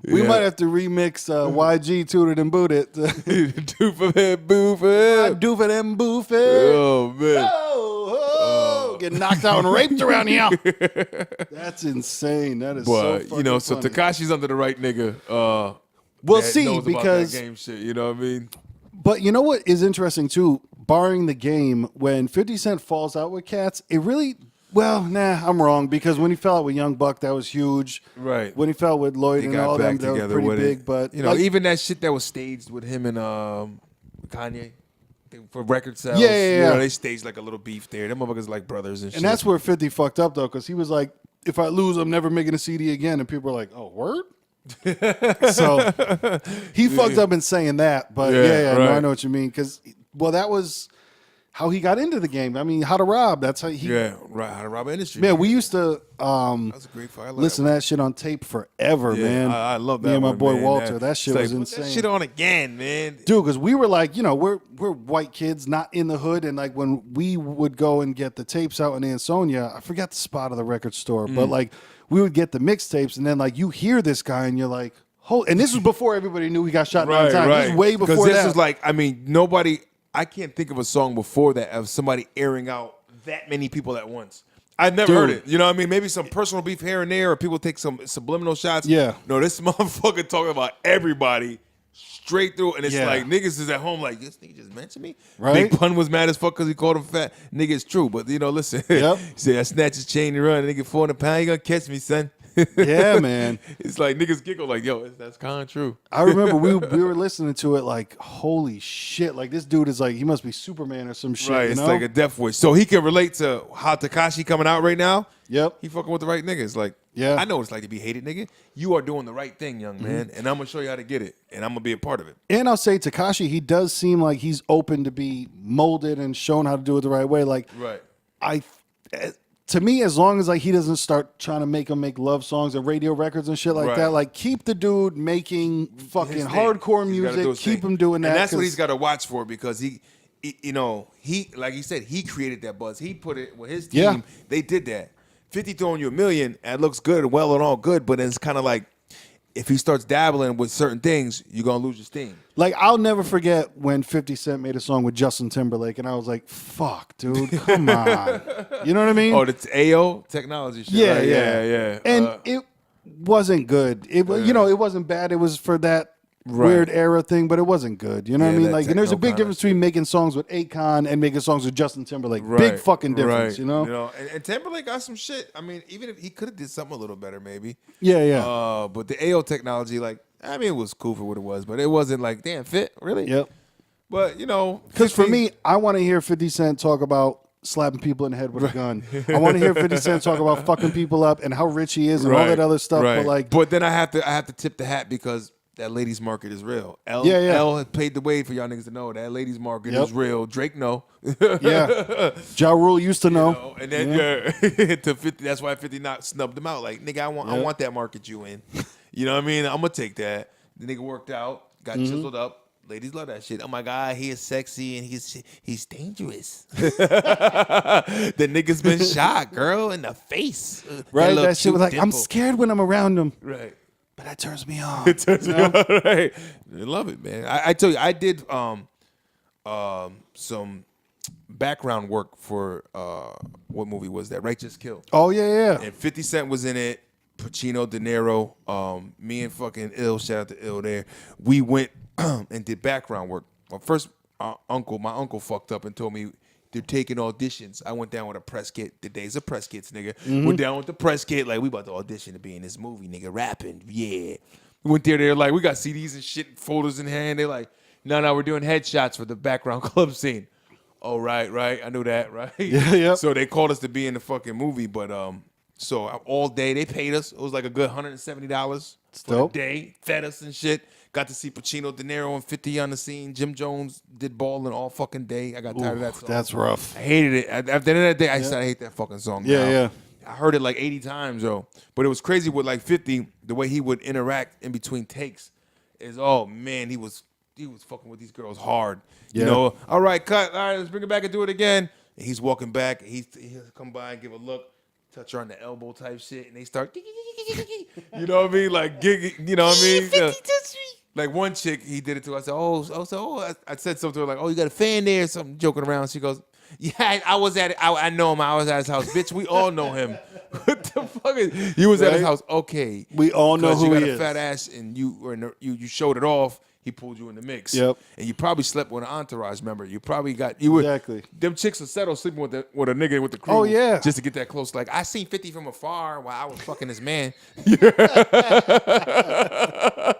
We might have to remix YG Tooted and Booted. Doof and head boof and. Doof it and boof it. Oh, man. Oh, get knocked out and raped around here. That's insane. That is so But, fucking you know, so funny. Takashi's under the right nigga. We'll that see, knows about that because game shit, you know what I mean? But you know what is interesting too? Barring the game, when 50 Cent falls out with cats, it really. Well, nah, I'm wrong, because when he fell out with Young Buck, that was huge. Right. When he fell with Lloyd They and got all back them, that was together pretty with big. it. But you know, like, even that shit that was staged with him and Kanye for record sales. Yeah, yeah, You know, yeah. they staged like a little beef there. Them motherfuckers like brothers and shit. and that's where 50 fucked up though, because he was like, "If I lose, I'm never making a CD again," and people were like, "Oh, word." So he fucked up in saying that, but yeah, no, I right. know what you mean. Because that was how he got into the game. I mean, How to Rob. That's how he. yeah, right. How to rob an industry. Man, we used to That's a great fight. I love listen to that shit on tape forever, Yeah, man. I love that. Me and my one, boy man. Walter. That shit it's was like, insane. Put that shit on again, man. Dude, because we were like, we're white kids, not in the hood, and like when we would go and get the tapes out in Ansonia, I forgot the spot of the record store, but like we would get the mixtapes, and then like you hear this guy, and you're like, and this was before everybody knew he got shot 9 times. This was way before this that. was like, I mean, nobody. I can't think of a song before that of somebody airing out that many people at once. I've never heard it. You know what I mean? Maybe some personal beef here and there, or people take some subliminal shots. Yeah. No, this motherfucker talking about everybody straight through, and it's Yeah. like niggas is at home like, this nigga just mentioned me. Right. Big Pun was mad as fuck because he called him fat. Nigga, it's true, but you know, listen. Yep. He said, I snatch his chain and run. Nigga, 400 pounds, you gonna catch me, son. Yeah, man. It's like niggas giggle like, yo, that's kind of true. I remember we were listening to it like, holy shit, like this dude is like, he must be Superman or some shit. Right, you it's know? like a death wish. So he can relate to how Tekashi coming out right now. Yep. He fucking with the right niggas. Like, Yeah. I know what it's like to be hated, nigga. You are doing the right thing, young man, and I'm gonna show you how to get it, and I'm gonna be a part of it. And I'll say Tekashi, he does seem like he's open to be molded and shown how to do it the right way. Like, Right. to me, as long as like he doesn't start trying to make him make love songs and radio records and shit like Right. that, like keep the dude making fucking His thing. hardcore He's gotta do music. his Keep thing. him doing that. And that's what 'cause- he's got to watch for because he, you know, he like he said, he created that buzz. He put it with his team. Yeah. They did that. 50 throwing you $1 million and it looks good, well and all good, but it's kind of like if he starts dabbling with certain things, you're gonna lose your steam. Like, I'll never forget when 50 Cent made a song with Justin Timberlake, and I was like, fuck, dude, come on. You know what I mean? Oh, the AO technology shit. yeah, right? yeah, yeah. And it wasn't good. It was, you know, it wasn't bad. It was for that weird era thing, but it wasn't good. You know what I Yeah, mean? that Like, and there's a techno big kinda difference between making songs with Akon and making songs with Justin Timberlake. Right, Big fucking difference, right. you know? And Timberlake got some shit. I mean, even if he could have did something a little better, maybe. Yeah, yeah. But the AO technology, like, I mean, it was cool for what it was, but it wasn't like, damn, fit, really? Yep. But, you know. Because for 50 me, I want to hear 50 Cent talk about slapping people in the head with a gun. I want to hear 50 Cent talk about fucking people up and how rich he is and all that other stuff. Right. But like, but then I have to tip the hat because that ladies market is real. L has paid the way for y'all niggas to know that ladies market is real. Drake know. yeah. Ja Rule used to know. You know, and then to 50, that's why 50 not snubbed him out. Like, nigga, I want that market you in. You know what I mean? I'm gonna take that. The nigga worked out, got chiseled up. Ladies love that shit. Oh my God, he is sexy and he's dangerous. The nigga's been shot, girl, in the face. Right? little That shit was cute like, I'm dimple. scared when I'm around him. Right. But that turns me on. It turns me on. Right. I love it, man. I tell you, I did some background work for what movie was that? Righteous Kill. Oh, yeah. And 50 Cent was in it. Pacino, De Niro, me and fucking Ill, shout out to Ill there. We went and did background work. Well, first, my uncle fucked up and told me they're taking auditions. I went down with a press kit. The days of press kits, nigga. Went down with the press kit, like, we about to audition to be in this movie, nigga, rapping. Yeah. We went there, they're like, we got CDs and shit, folders in hand. They're like, no, we're doing headshots for the background club scene. Oh, right. I knew that, right? Yeah. So they called us to be in the fucking movie, but so all day they paid us. It was like a good $170 for dope. the day. Fed us and shit. Got to see Pacino, De Niro, and 50 on the scene. Jim Jones did balling all fucking day. I got tired of that song. That's rough. I hated it. At the end of that day, I said I hate that fucking song. Yeah, now. yeah. I heard it like 80 times, though. But it was crazy with like 50, the way he would interact in between takes is, oh man, he was fucking with these girls hard. Yeah. You know, all right, cut. All right, let's bring it back and do it again. And he's walking back. He'll come by and give a look, touch her on the elbow type shit, and they start, you know what I mean? Like, you know what I mean? 50 touch me. Like one chick, he did it to her. I said, I said something to her like, oh, you got a fan there or something, joking around. She goes, yeah, I was at it. I know him. I was at his house. Bitch, we all know him. What the fuck is, you was at his Right? house. Okay. We all know 'Cause who you got he a is. fat ass and you showed it off. He pulled you in the mix. Yep. And you probably slept with an entourage member. You probably were Exactly. Them chicks are settled sleeping with a nigga with the crew. Oh, yeah. Just to get that close. Like, I seen 50 from afar while I was fucking his man.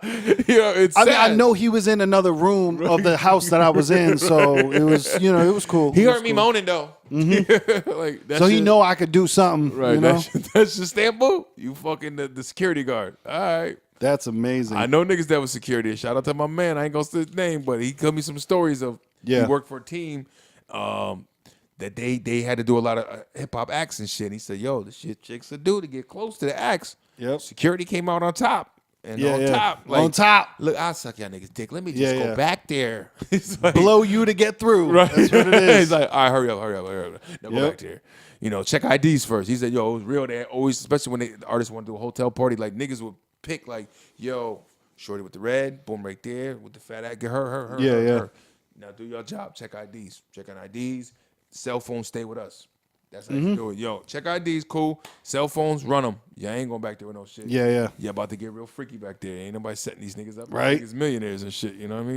It's I mean, I sad. know he was in another room of the house that I was in, so it was, you know, it was cool. He It was heard me cool. moaning though. Like that So he shit- know I could do something, Right, you know? that's your stamp. You fucking the security guard. All right. That's amazing. I know niggas that was security. Shout out to my man. I ain't gonna say his name, but he told me some stories of he worked for a team that they had to do a lot of hip hop acts and shit. And he said, "Yo, the shit chicks will do to get close to the acts." Yep. Security came out on top. And Yeah, on yeah. top, On top. Look, I'll suck y'all niggas dick. Let me just Yeah, go yeah. back there. It's like, Blow you to get through. right. That's what it is. He's like, all right, hurry up. Now go Yep. back there. You know, check IDs first. He said, yo, it was real there. Always, especially when the artists want to do a hotel party, like niggas would pick like, yo, shorty with the red, boom, right there with the fat ass. Get her. Yeah, yeah. Her. Now do your job. Check IDs. Check on IDs. Cell phones stay with us. That's how you do it. Yo, check IDs, cool. Cell phones, run them. Yeah, I ain't going back there with no shit. Yeah, yeah. Yeah, about to get real freaky back there. Ain't nobody setting these niggas up. Right. Niggas millionaires and shit. You know what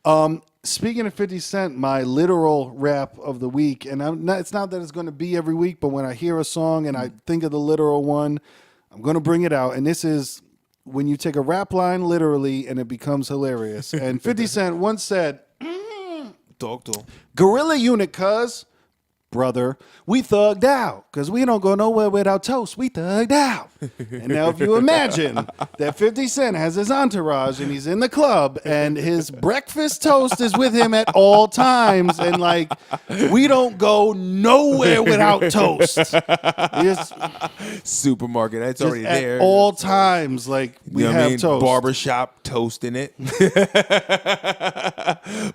I mean? Speaking of 50 Cent, my literal rap of the week, and it's not that it's going to be every week, but when I hear a song and I think of the literal one, I'm going to bring it out. And this is when you take a rap line literally and it becomes hilarious. And 50 Cent once said, Talk to him. Gorilla Unit, cuz. brother, we thugged out because we don't go nowhere without toast. We thugged out. And now if you imagine that 50 Cent has his entourage and he's in the club and his breakfast toast is with him at all times and like, we don't go nowhere without toast. It's, Supermarket, that's already at there. all times, like we You know what have I mean? toast. Barbershop, toast in it.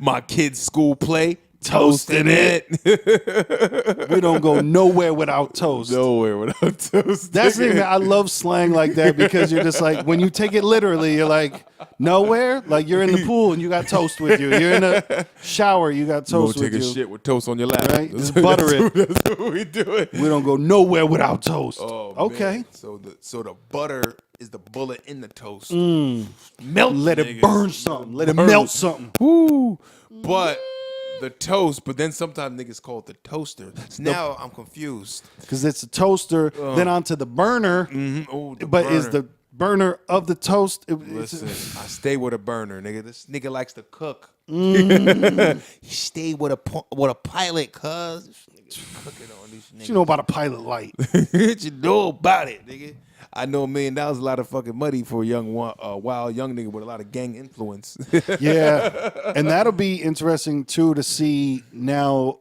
My kids' school play, toast in it. We don't go nowhere without toast. Nowhere without toast. That's the thing, man. I love slang like that because you're just like, when you take it literally, you're like, nowhere? Like you're in the pool and you got toast with you. You're in a shower, you got Go toast take with a you. shit with toast on your lap. Right? Just butter it. That's what we do it. We don't go nowhere without toast. Oh, okay. man. So the butter is the bullet in the toast. Melt. Let it niggas. burn something. Let it melt something. Woo. But the toast, but then sometimes niggas call it the toaster. So now I'm confused. Because it's a toaster, then onto the burner. Oh, the But burner. is the burner of the toast? Listen, I stay with a burner, nigga. This nigga likes to cook. He stay with a pilot, cuz. This nigga cooking on these niggas. You know about a pilot light. What you know about it, nigga? I know $1 million is a lot of fucking money for a wild young nigga with a lot of gang influence. Yeah. And that'll be interesting, too, to see now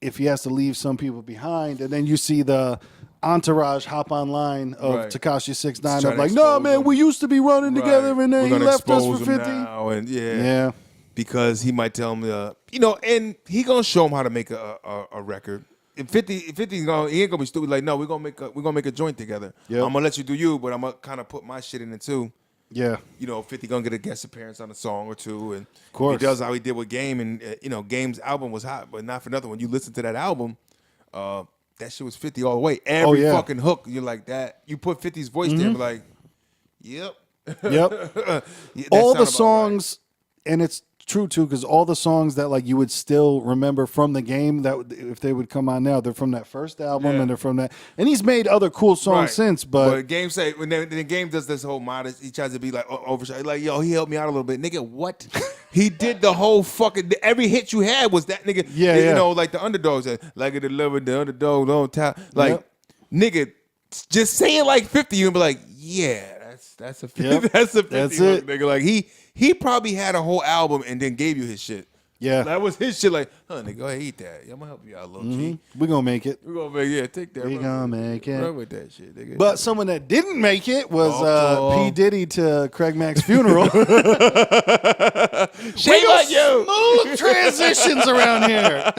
if he has to leave some people behind. And then you see the entourage hop online of Right. Tekashi 6ix9ine Trying of to like, no, expose man, him. we used to be running together and then We're he gonna left us expose for him 50. now, and Yeah. because he might tell him, and he gonna show him how to make a record. If 50's gonna, he ain't gonna be stupid. Like, no, we're gonna make a joint together. Yep. I'm gonna let you do you, but I'm gonna kind of put my shit in it too. Yeah. 50 gonna get a guest appearance on a song or two, and course. he does how he did with Game, and Game's album was hot, but not for nothing. When you listen to that album, that shit was 50 all the way. Every yeah. fucking hook, you're like that. You put 50's voice there, and be like, yep. Yep. Yeah, that All sound the about songs, and it's true too, because all the songs that like you would still remember from the Game, that if they would come on now, they're from that first album, Yeah. and they're from that. And he's made other cool songs Right. since, but Game say when the Game does this whole modest, he tries to be like overshot. Like, yo, he helped me out a little bit, nigga. What? He did the whole fucking every hit you had was that nigga. Yeah, you yeah. know, like the underdogs, like it delivered the underdog don't tap. Like, nigga, just say it like 50, you and be like, yeah, that's a 50. Yep. That's a 50 That's hook, it. nigga. Like he probably had a whole album and then gave you his shit. Yeah. That was his shit. Like, nigga, go ahead, eat that. I'm gonna help you out, little G. we're gonna make it. We're gonna make take that. We run gonna with make it. Run with that shit, nigga. But someone that didn't make it was Oh. P. Diddy to Craig Mack's funeral. Shame on you. Smooth transitions around here.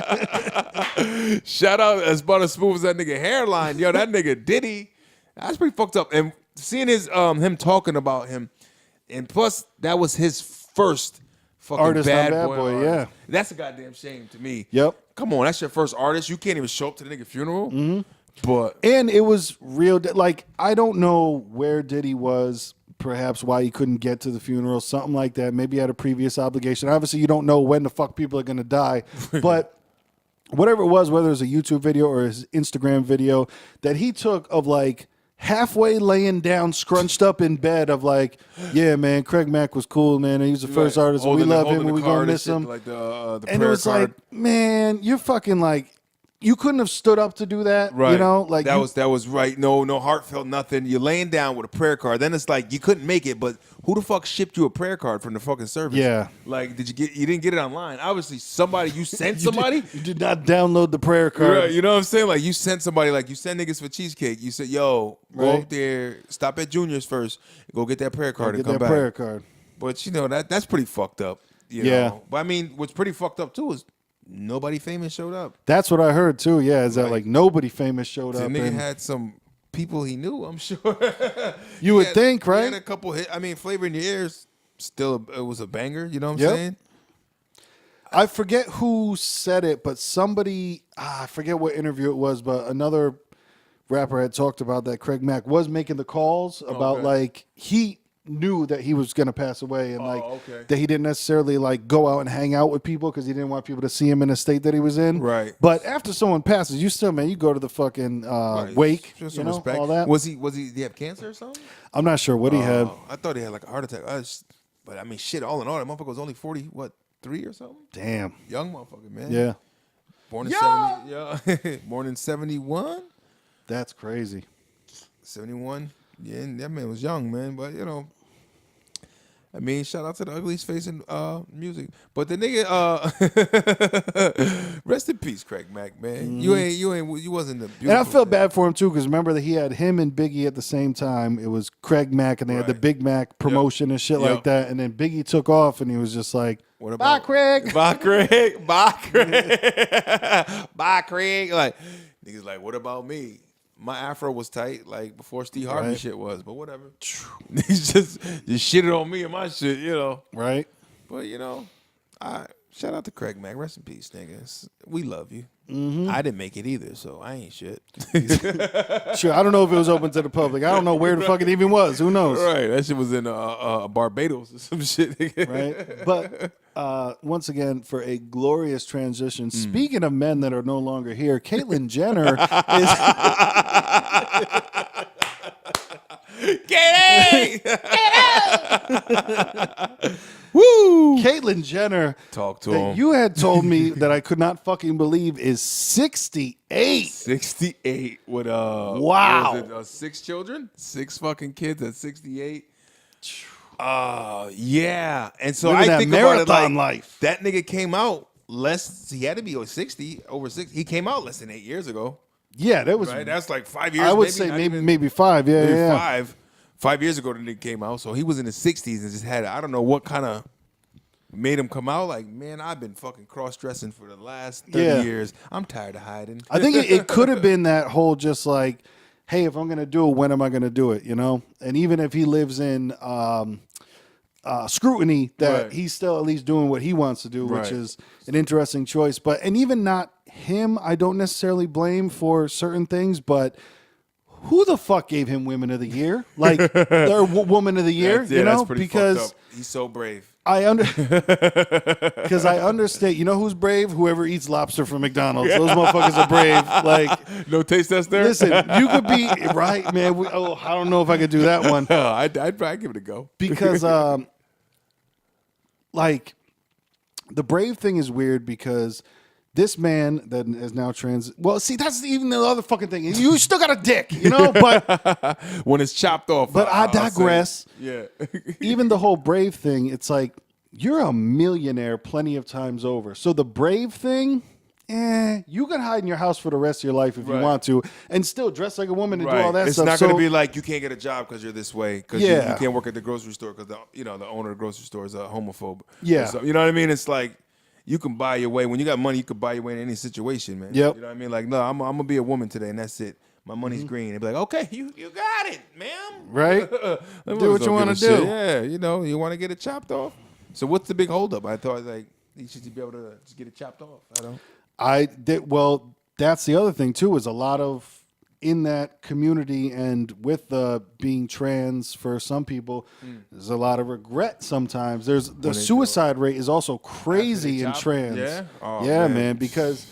Shout out as about as smooth as that nigga hairline. Yo, that nigga Diddy, that's pretty fucked up. And seeing his him talking about him, and plus that was his first fucking Artist on bad Bad boy. Boy, artist. yeah. That's a goddamn shame to me. Yep. Come on, that's your first artist. You can't even show up to the nigga funeral. Mm-hmm. But And it was real. Like, I don't know where Diddy was, perhaps why he couldn't get to the funeral, something like that. Maybe he had a previous obligation. Obviously, you don't know when the fuck people are going to die. But whatever it was, whether it was a YouTube video or his Instagram video that he took of like halfway laying down, scrunched up in bed of like, yeah, man, Craig Mack was cool, man. And he was the first artist. And we love him and we going to miss him. Like the And it prayer was card. like, man, you're fucking like, you couldn't have stood up to do that, Right. you know? Like that you- was right. No heartfelt nothing. You're laying down with a prayer card. Then it's like you couldn't make it, but who the fuck shipped you a prayer card from the fucking service? Yeah. Like, you didn't get it online. Obviously, somebody you sent somebody. You did not download the prayer card. Right, you know what I'm saying? Like, you sent somebody, like, you send niggas for cheesecake. You said, yo, go Right. up there, stop at Junior's first, go get that prayer card Get and come that back. prayer card. But, that's pretty fucked up. You Yeah. know? But, I mean, what's pretty fucked up, too, is nobody famous showed up. That's what I heard too. Yeah, is that Right. like nobody famous showed The up? nigga and had some people he knew, I'm sure. You He would had- think, he right? had a couple hit. I mean, Flavor in Your Ears, still, it was a banger, you know what I'm Yep. saying? I forget who said it, but somebody, I forget what interview it was, but another rapper had talked about that Craig Mack was making the calls about Okay. like he knew that he was going to pass away and like okay. that he didn't necessarily like go out and hang out with people because he didn't want people to see him in the state that he was in. Right. But after someone passes, you still, man, you go to the fucking Right. wake, Show you some know, respect. all that. Was he, did he have cancer or something? I'm not sure what he had. Oh, I thought he had like a heart attack. But I mean, shit, all in all, that motherfucker was only 3 or something? Damn. Young motherfucker, man. Yeah. Born in 70. Yeah. Born in 71. That's crazy. 71. Yeah, that man was young, man. But I mean, shout out to the ugliest face in music. But the nigga, rest in peace, Craig Mack, man. You wasn't the beautiful. And I felt bad for him too, because remember that he had him and Biggie at the same time. It was Craig Mack, and they had the Big Mac promotion and shit like that. And then Biggie took off, and he was just like, What "Bye, about Craig. Bye, Craig. Bye, Craig. Bye, Craig." Like niggas, like, what about me? My afro was tight, like before Steve Harvey shit was, but whatever. He's just shitted on me and my shit, Right? But I shout out to Craig Mack. Rest in peace, niggas. We love you. Mm-hmm. I didn't make it either, so I ain't shit. Sure. I don't know if it was open to the public. I don't know where the fuck it even was. Who knows? Right. That shit was in Barbados or some shit. Right. But once again, for a glorious transition, speaking of men that are no longer here, Caitlyn Jenner is. Get it! Woo! Caitlyn Jenner, Talk to that him. you had told me that I could not fucking believe is 68. 68 with Wow. what was it, 6 children, 6 fucking kids at 68. Yeah, and so Living I that think about it marathon like life. that nigga came out less. He had to be over 60. He came out less than 8 years ago. Yeah, that was. Right, that's like 5 years. I would maybe, say not maybe even- maybe 5. Yeah, maybe yeah. 5 years ago the nigga came out, so he was in his 60s and just had I don't know what kind of made him come out. Like, man, I've been fucking cross dressing for the last 30 years. I'm tired of hiding. I think it could have been that whole just like, hey, if I'm going to do it, when am I going to do it? And even if he lives in scrutiny, that Right. he's still at least doing what he wants to do, which Right. is an interesting choice. And even not him, I don't necessarily blame for certain things, but who the fuck gave him Women of the Year? Like, their Woman of the Year, That's pretty because fucked up. He's so brave. because I understand. You know who's brave? Whoever eats lobster from McDonald's. Those motherfuckers are brave. Like, No taste test there. listen, you could be right, man. I don't know if I could do that one I'd probably give it a go. because, like, the brave thing is weird because this man that is now trans. Well, see, that's even the other fucking thing. You still got a dick, But When it's chopped off. But I I'll say. digress. Yeah. even the whole brave thing, it's like you're a millionaire plenty of times over. So the brave thing, you can hide in your house for the rest of your life if you Right. want to, and still dress like a woman and do all that It's stuff. not So- going to be like you can't get a job because you're this way. Because you can't work at the grocery store because the owner of the grocery store is a homophobe. Yeah. So, you know what I mean? It's like you can buy your way. When you got money, you can buy your way in any situation, man. Yep. You know what I mean? Like, no, I'm going to be a woman today, and that's it. My money's green. They'd be like, okay, you got it, ma'am. Right? Them Do motherfuckers what you don't wanna give a shit. do. Yeah, you want to get it chopped off. So what's the big holdup? I thought like you should be able to just get it chopped off. Well, that's the other thing too. Is a lot of in that community and with the being trans for some people, there's a lot of regret sometimes. There's the suicide rate is also crazy in trans. Yeah? Oh, yeah, man. man, because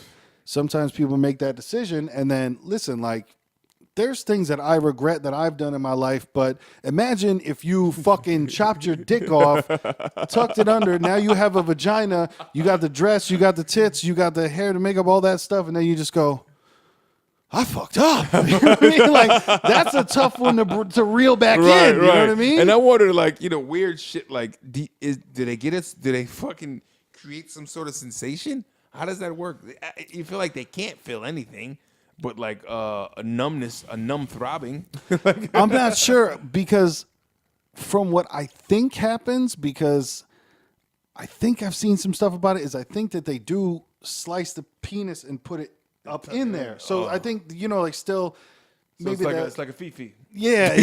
sometimes people make that decision and then listen, like there's things that I regret that I've done in my life, but imagine if you fucking chopped your dick off, tucked it under, now you have a vagina, you got the dress, you got the tits, you got the hair, the makeup, all that stuff, and then you just go, I fucked up. You know what I mean? Like, that's a tough one to reel back in. You know what I mean? And I wonder, like, weird shit. Like, do they get us? Do they fucking create some sort of sensation? How does that work? You feel like they can't feel anything, but like a numbness, a numb throbbing. I'm not sure because from what I think happens, because I think I've seen some stuff about it, is I think that they do slice the penis and put it up in there. So I think, like still So maybe it's like a fifi. Yeah.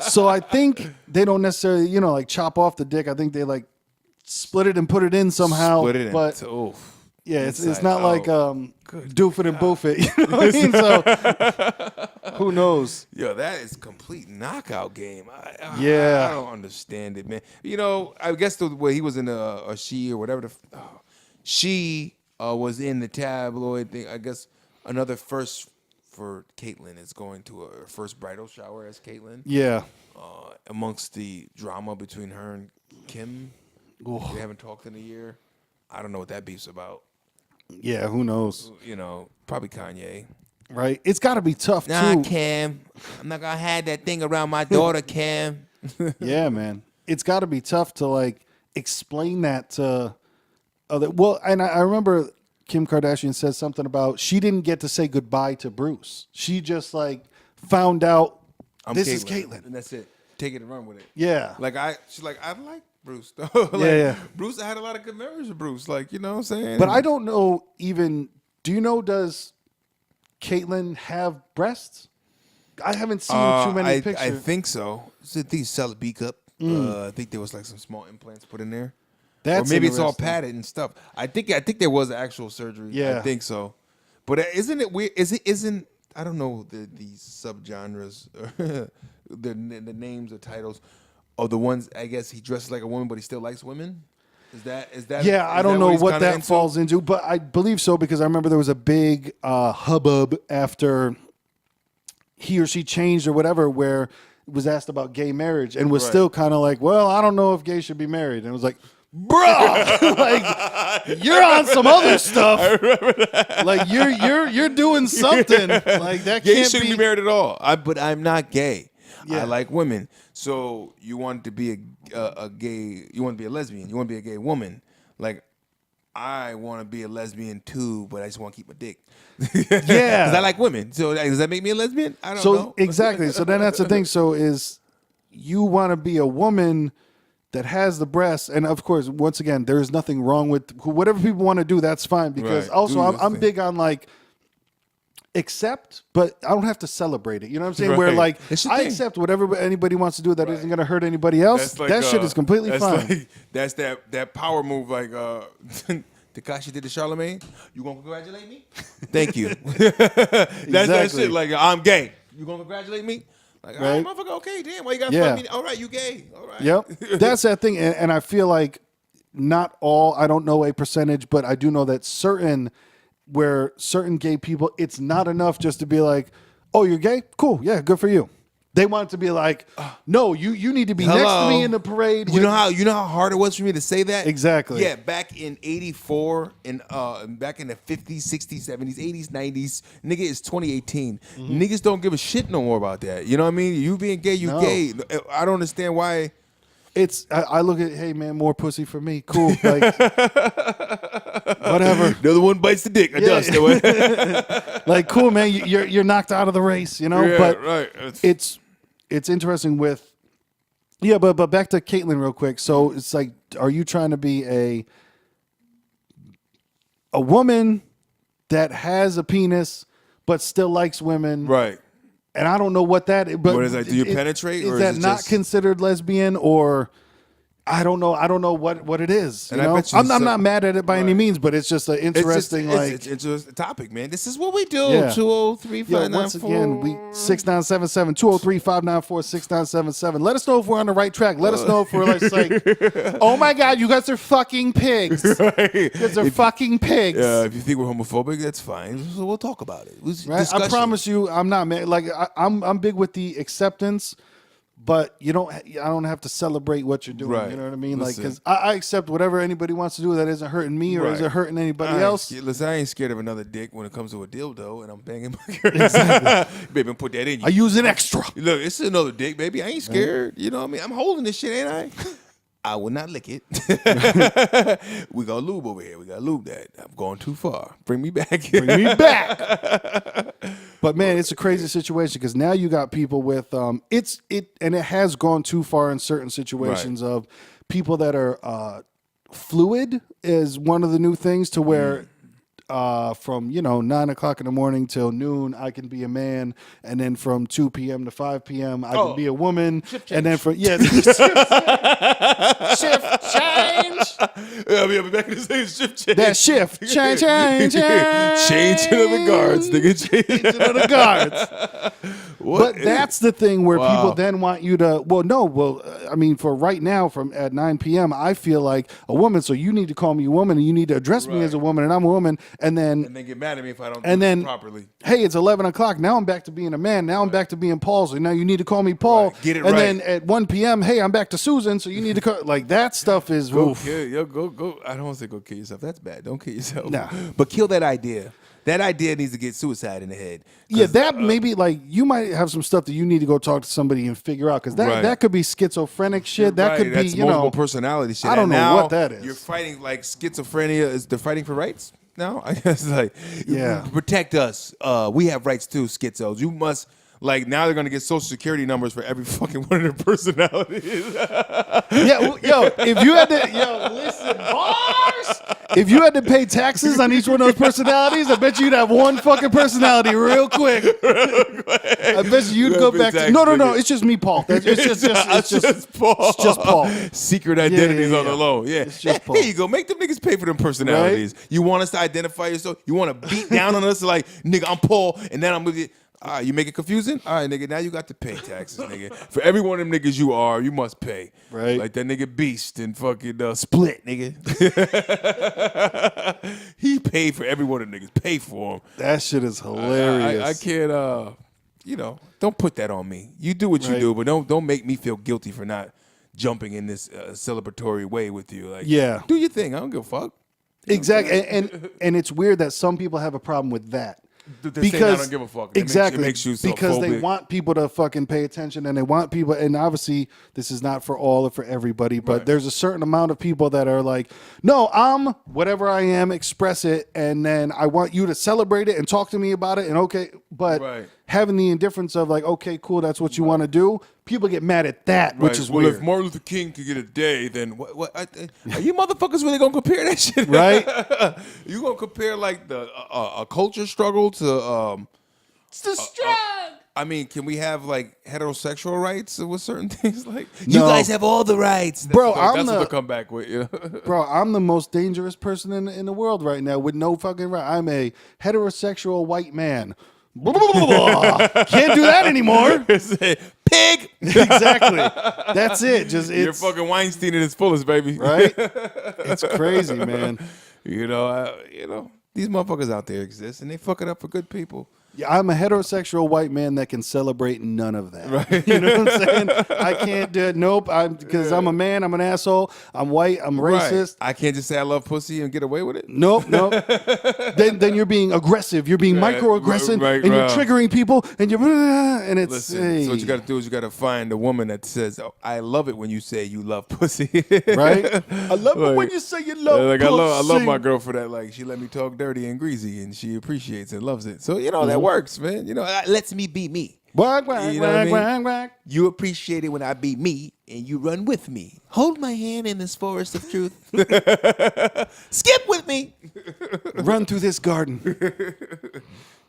So I think they don't necessarily, like chop off the dick. I think they like split it and put it in somehow. Split it in. But yeah, it's Inside. not like doof it and boof it. You know what I mean? So who knows? Yo, that is complete knockout game. I don't understand it, man. I guess the way he was in a she or whatever she was in the tabloid thing. I guess another first for Caitlyn is going to her first bridal shower as Caitlyn. Yeah. Amongst the drama between her and Kim. They haven't talked in a year. I don't know what that beef's about. Yeah, who knows? You know, probably Kanye. Right? It's got to be tough Nah, too. Cam. I'm not gonna have that thing around my daughter, Cam. Yeah, man. It's got to be tough to like explain that to other. Well, and I remember Kim Kardashian said something about she didn't get to say goodbye to Bruce. She just like found out this is Caitlyn. And that's it. Take it and run with it. Yeah. Like she's like, I like Bruce though. Like, Yeah. Bruce, I had a lot of good memories with Bruce. Like, you know what I'm saying? But I don't know even, do you know, does Caitlyn have breasts? I haven't seen too many pictures. I think so. I think you sell a B cup. I think there was like some small implants put in there. That's or maybe it's all interesting. padded and stuff. I think there was actual surgery. Yeah. I think so. But isn't it weird? Isn't I don't know the subgenres or the names or titles of the ones. I guess he dresses like a woman, but he still likes women. Is that? Yeah, I don't know he's what kinda that into? falls into, but I believe so because I remember there was a big hubbub after he or she changed or whatever, where it was asked about gay marriage and was Right. still kind of like, well, I don't know if gays should be married. And it was like, bruh, like you're on some other stuff. I remember that. Like you're doing something like that. Gay Can't shouldn't be married at all. But I'm not gay. Yeah. I like women. So you want to be a gay? You want to be a lesbian? You want to be a gay woman? Like I want to be a lesbian too, but I just want to keep my dick. Yeah, because I like women. So does that make me a lesbian? I don't know. Exactly. So then that's the thing. So is you want to be a woman that has the breasts, and of course, once again, there is nothing wrong with whatever people want to do. That's fine because Right. also Do your I'm thing. big on like accept, but I don't have to celebrate it. You know what I'm saying? Where Right. like It's your I thing. accept whatever anybody wants to do that not going to hurt anybody else. That's like, that shit is completely that's fine. Like, that's that power move like Tekashi did to Charlamagne. You gonna congratulate me? Thank you. That's that Exactly. shit. Like I'm gay. You gonna congratulate me? Like, all right, Right. motherfucker. Okay, damn. Why you gotta Yeah. fuck me? All right, you gay. All right. Yep. That's that thing. And I feel like not all, I don't know a percentage, but I do know that certain gay people, it's not enough just to be like, oh, you're gay? Cool. Yeah, good for you. They want it to be like, no, you need to be next to me in the parade. You know how hard it was for me to say that? Exactly. Yeah, back in '84 and back in the '50s, '60s, '70s, '80s, '90s, nigga, it's 2018. Niggas don't give a shit no more about that. You know what I mean? You being gay, you No. gay. I don't understand why. I look at, hey man, more pussy for me. Cool. Like, whatever. The other one bites the dick. I Yeah. dust. Like, cool, man. You're knocked out of the race, you know. Yeah, but right. it's interesting with, yeah. But back to Caitlyn real quick. So it's like, are you trying to be a woman that has a penis but still likes women? Right. And I don't know what that is. But What is that? Do you penetrate, Is or is that it not just- considered lesbian, or I don't know. I don't know what it is. And you I know? bet you I'm some- not mad at it by any Right. means, but it's just an interesting it's just a topic, man. This is what we do. Yeah. 203-594. Once again, we 6977 203-594 6977. Let us know if we're on the right track. Let us know if we're like, oh my God, you guys are fucking pigs. You guys are fucking pigs. If you think we're homophobic, that's fine. So we'll talk about it. Right? I Discussion. promise you, I'm not mad. Like I'm big with the acceptance, but I don't have to celebrate what you're doing. Right. You know what I mean? Like, Listen. because I accept whatever anybody wants to do that isn't hurting me or Right. isn't hurting anybody I ain't else. scared- Listen, I ain't scared of another dick when it comes to a dildo, and I'm banging my girl. Exactly. Baby, put that in you. I use an extra. Look, it's another dick, baby. I ain't scared. You know what I mean? I'm holding this shit, ain't I? I will not lick it. We got lube over here. We got lube that. I'm going too far. Bring me back. Bring me back. But man, it's a crazy situation because now you got people with and it has gone too far in certain situations of people that are fluid is one of the new things to where from 9 o'clock in the morning till noon I can be a man, and then from 2 p.m. to 5 p.m. I can be a woman, and then shift change. I'll be back in the same shift change. That shift change. Changing of the guards, nigga. Changing of the guards. But that's the thing where people then want you to. I mean, for right now, from at 9 p.m., I feel like a woman. So you need to call me a woman, and you need to address me as a woman, and I'm a woman, and then get mad at me if I don't do it properly. Hey, it's 11 o'clock. Now I'm back to being a man. Now I'm back to being Paul. So now you need to call me Paul. Right. Get it and right. then at 1 p.m., hey, I'm back to Susan. So you need to call. Like that stuff is go. I don't want to say go kill yourself. That's bad. Don't kill yourself. Nah. But kill that idea. That idea needs to get suicide in the head. Yeah, that maybe like you might have some stuff that you need to go talk to somebody and figure out because that could be schizophrenic shit. That could That's be multiple personality shit. I don't know what that is. You're fighting like schizophrenia. They're fighting for rights now. I guess Yeah. Protect us. We have rights too, schizos. You must. Like, now they're going to get social security numbers for every fucking one of their personalities. If you had to, listen, bars. If you had to pay taxes on each one of those personalities, I bet you'd have one fucking personality real quick. I bet you'd go back to, no, it's just me, Paul. It's just Paul. It's just Paul. Secret identities on the low. Yeah. It's just Paul. Here you go. Make them niggas pay for them personalities. Right? You want us to identify yourself? You want to beat down on us like, nigga, I'm Paul, and then I'm with you. All right, you make it confusing? All right, nigga, now you got to pay taxes, nigga. For every one of them niggas you must pay. Right. Like that nigga Beast and fucking Split, nigga. He paid for every one of them niggas. Pay for him. That shit is hilarious. I can't, don't put that on me. You do what you do, but don't make me feel guilty for not jumping in this celebratory way with you. Like, do your thing. I don't give a fuck. Exactly. And it's weird that some people have a problem with that. Because I don't give a fuck. Exactly. It makes you because they phobic. want people to fucking pay attention and they want people, and obviously this is not for all or for everybody, but there's a certain amount of people that are like, no, I'm whatever I am, express it, and then I want you to celebrate it and talk to me about it, and okay, but having the indifference of like, okay, cool, that's what you want to do, people get mad at that, which is weird. If Martin Luther King could get a day, then what are you motherfuckers really gonna compare that shit? Right? You gonna compare like the a culture struggle to it's the struggle. I mean, can we have like heterosexual rights with certain things? Like No. you guys have all the rights. Bro, That's what they'll come back with. You know? Bro, I'm the most dangerous person in the world right now with no fucking right. I'm a heterosexual white man. Can't do that anymore. Pig. Exactly. That's it. You're fucking Weinstein at its fullest, baby. Right? It's crazy, man. You know, these motherfuckers out there exist, and they fuck it up for good people. Yeah, I'm a heterosexual white man that can celebrate none of that. Right. You know what I'm saying? I can't do it. Nope. Because I'm a man. I'm an asshole. I'm white. I'm racist. I can't just say I love pussy and get away with it. Nope. then you're being aggressive. You're being microaggressive, and you're triggering people, and it's. Listen, so what you got to do is you got to find a woman that says, oh, "I love it when you say you love pussy." Right? I love it when you say you love pussy. I love my girl for that. Like she let me talk dirty and greasy, and she appreciates it, loves it. So that works, man. That lets me be me. Whack, You know what I mean? whack, whack. You appreciate it when I be me, and you run with me. Hold my hand in this forest of truth. Skip with me. Run through this garden.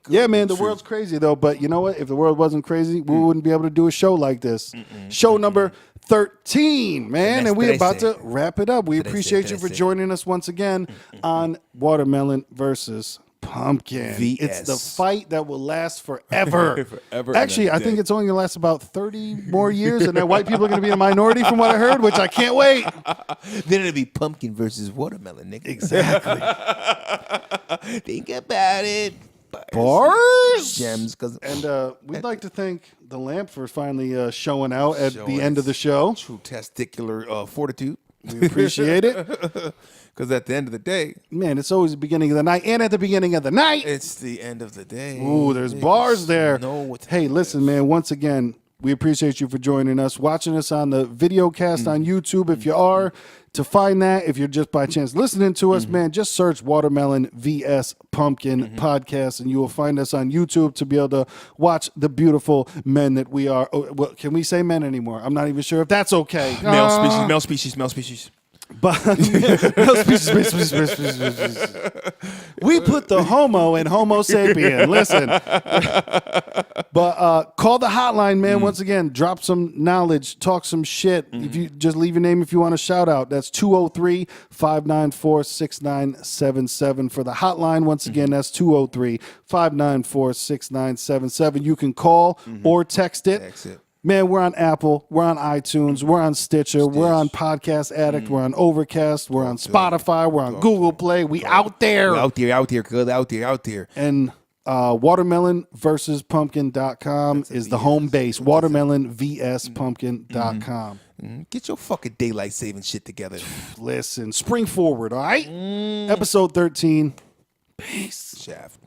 Yeah, man, the world's crazy, though. But you know what? If the world wasn't crazy, we wouldn't be able to do a show like this. Show number 13, man. And we're about to wrap it up. We appreciate you for joining us once again on Watermelon versus Pumpkin. VS. It's the fight that will last forever. Forever. Actually, I think it's only going to last about 30 more years, and then white people are going to be a minority from what I heard, which I can't wait. Then it'll be pumpkin versus watermelon, nigga. Exactly. Think about it. Bars. Gems. And we'd like to thank the lamp for finally showing out at the end of the show. True testicular fortitude. We appreciate it. Because at the end of the day, man, it's always the beginning of the night, and at the beginning of the night, it's the end of the day. Ooh, there's bars there. Hey, listen, is. man, once again, we appreciate you for joining us, watching us on the video cast on YouTube. If you are, to find that, if you're just by chance listening to us, man, just search Watermelon vs. Pumpkin Podcast, and you will find us on YouTube to be able to watch the beautiful men that we are. Oh, well, can we say men anymore? I'm not even sure if that's okay. Male species. But no, speech. We put the homo in Homo sapien. Listen. But call the hotline, man. Once again, drop some knowledge, talk some shit. If you just leave your name if you want a shout out. That's 203-594-6977 for the hotline. Once again, that's 203-594-6977. You can call or text it. Man, we're on Apple, we're on iTunes, we're on Stitcher, we're on Podcast Addict, we're on Overcast, we're on Spotify, we're on Google Play. We out there. We're out there, good, out there. And watermelonversuspumpkin.com is the home base. Watermelonvspumpkin.com. Get your fucking daylight saving shit together. Listen, spring forward, all right? Episode 13. Peace. Shaft.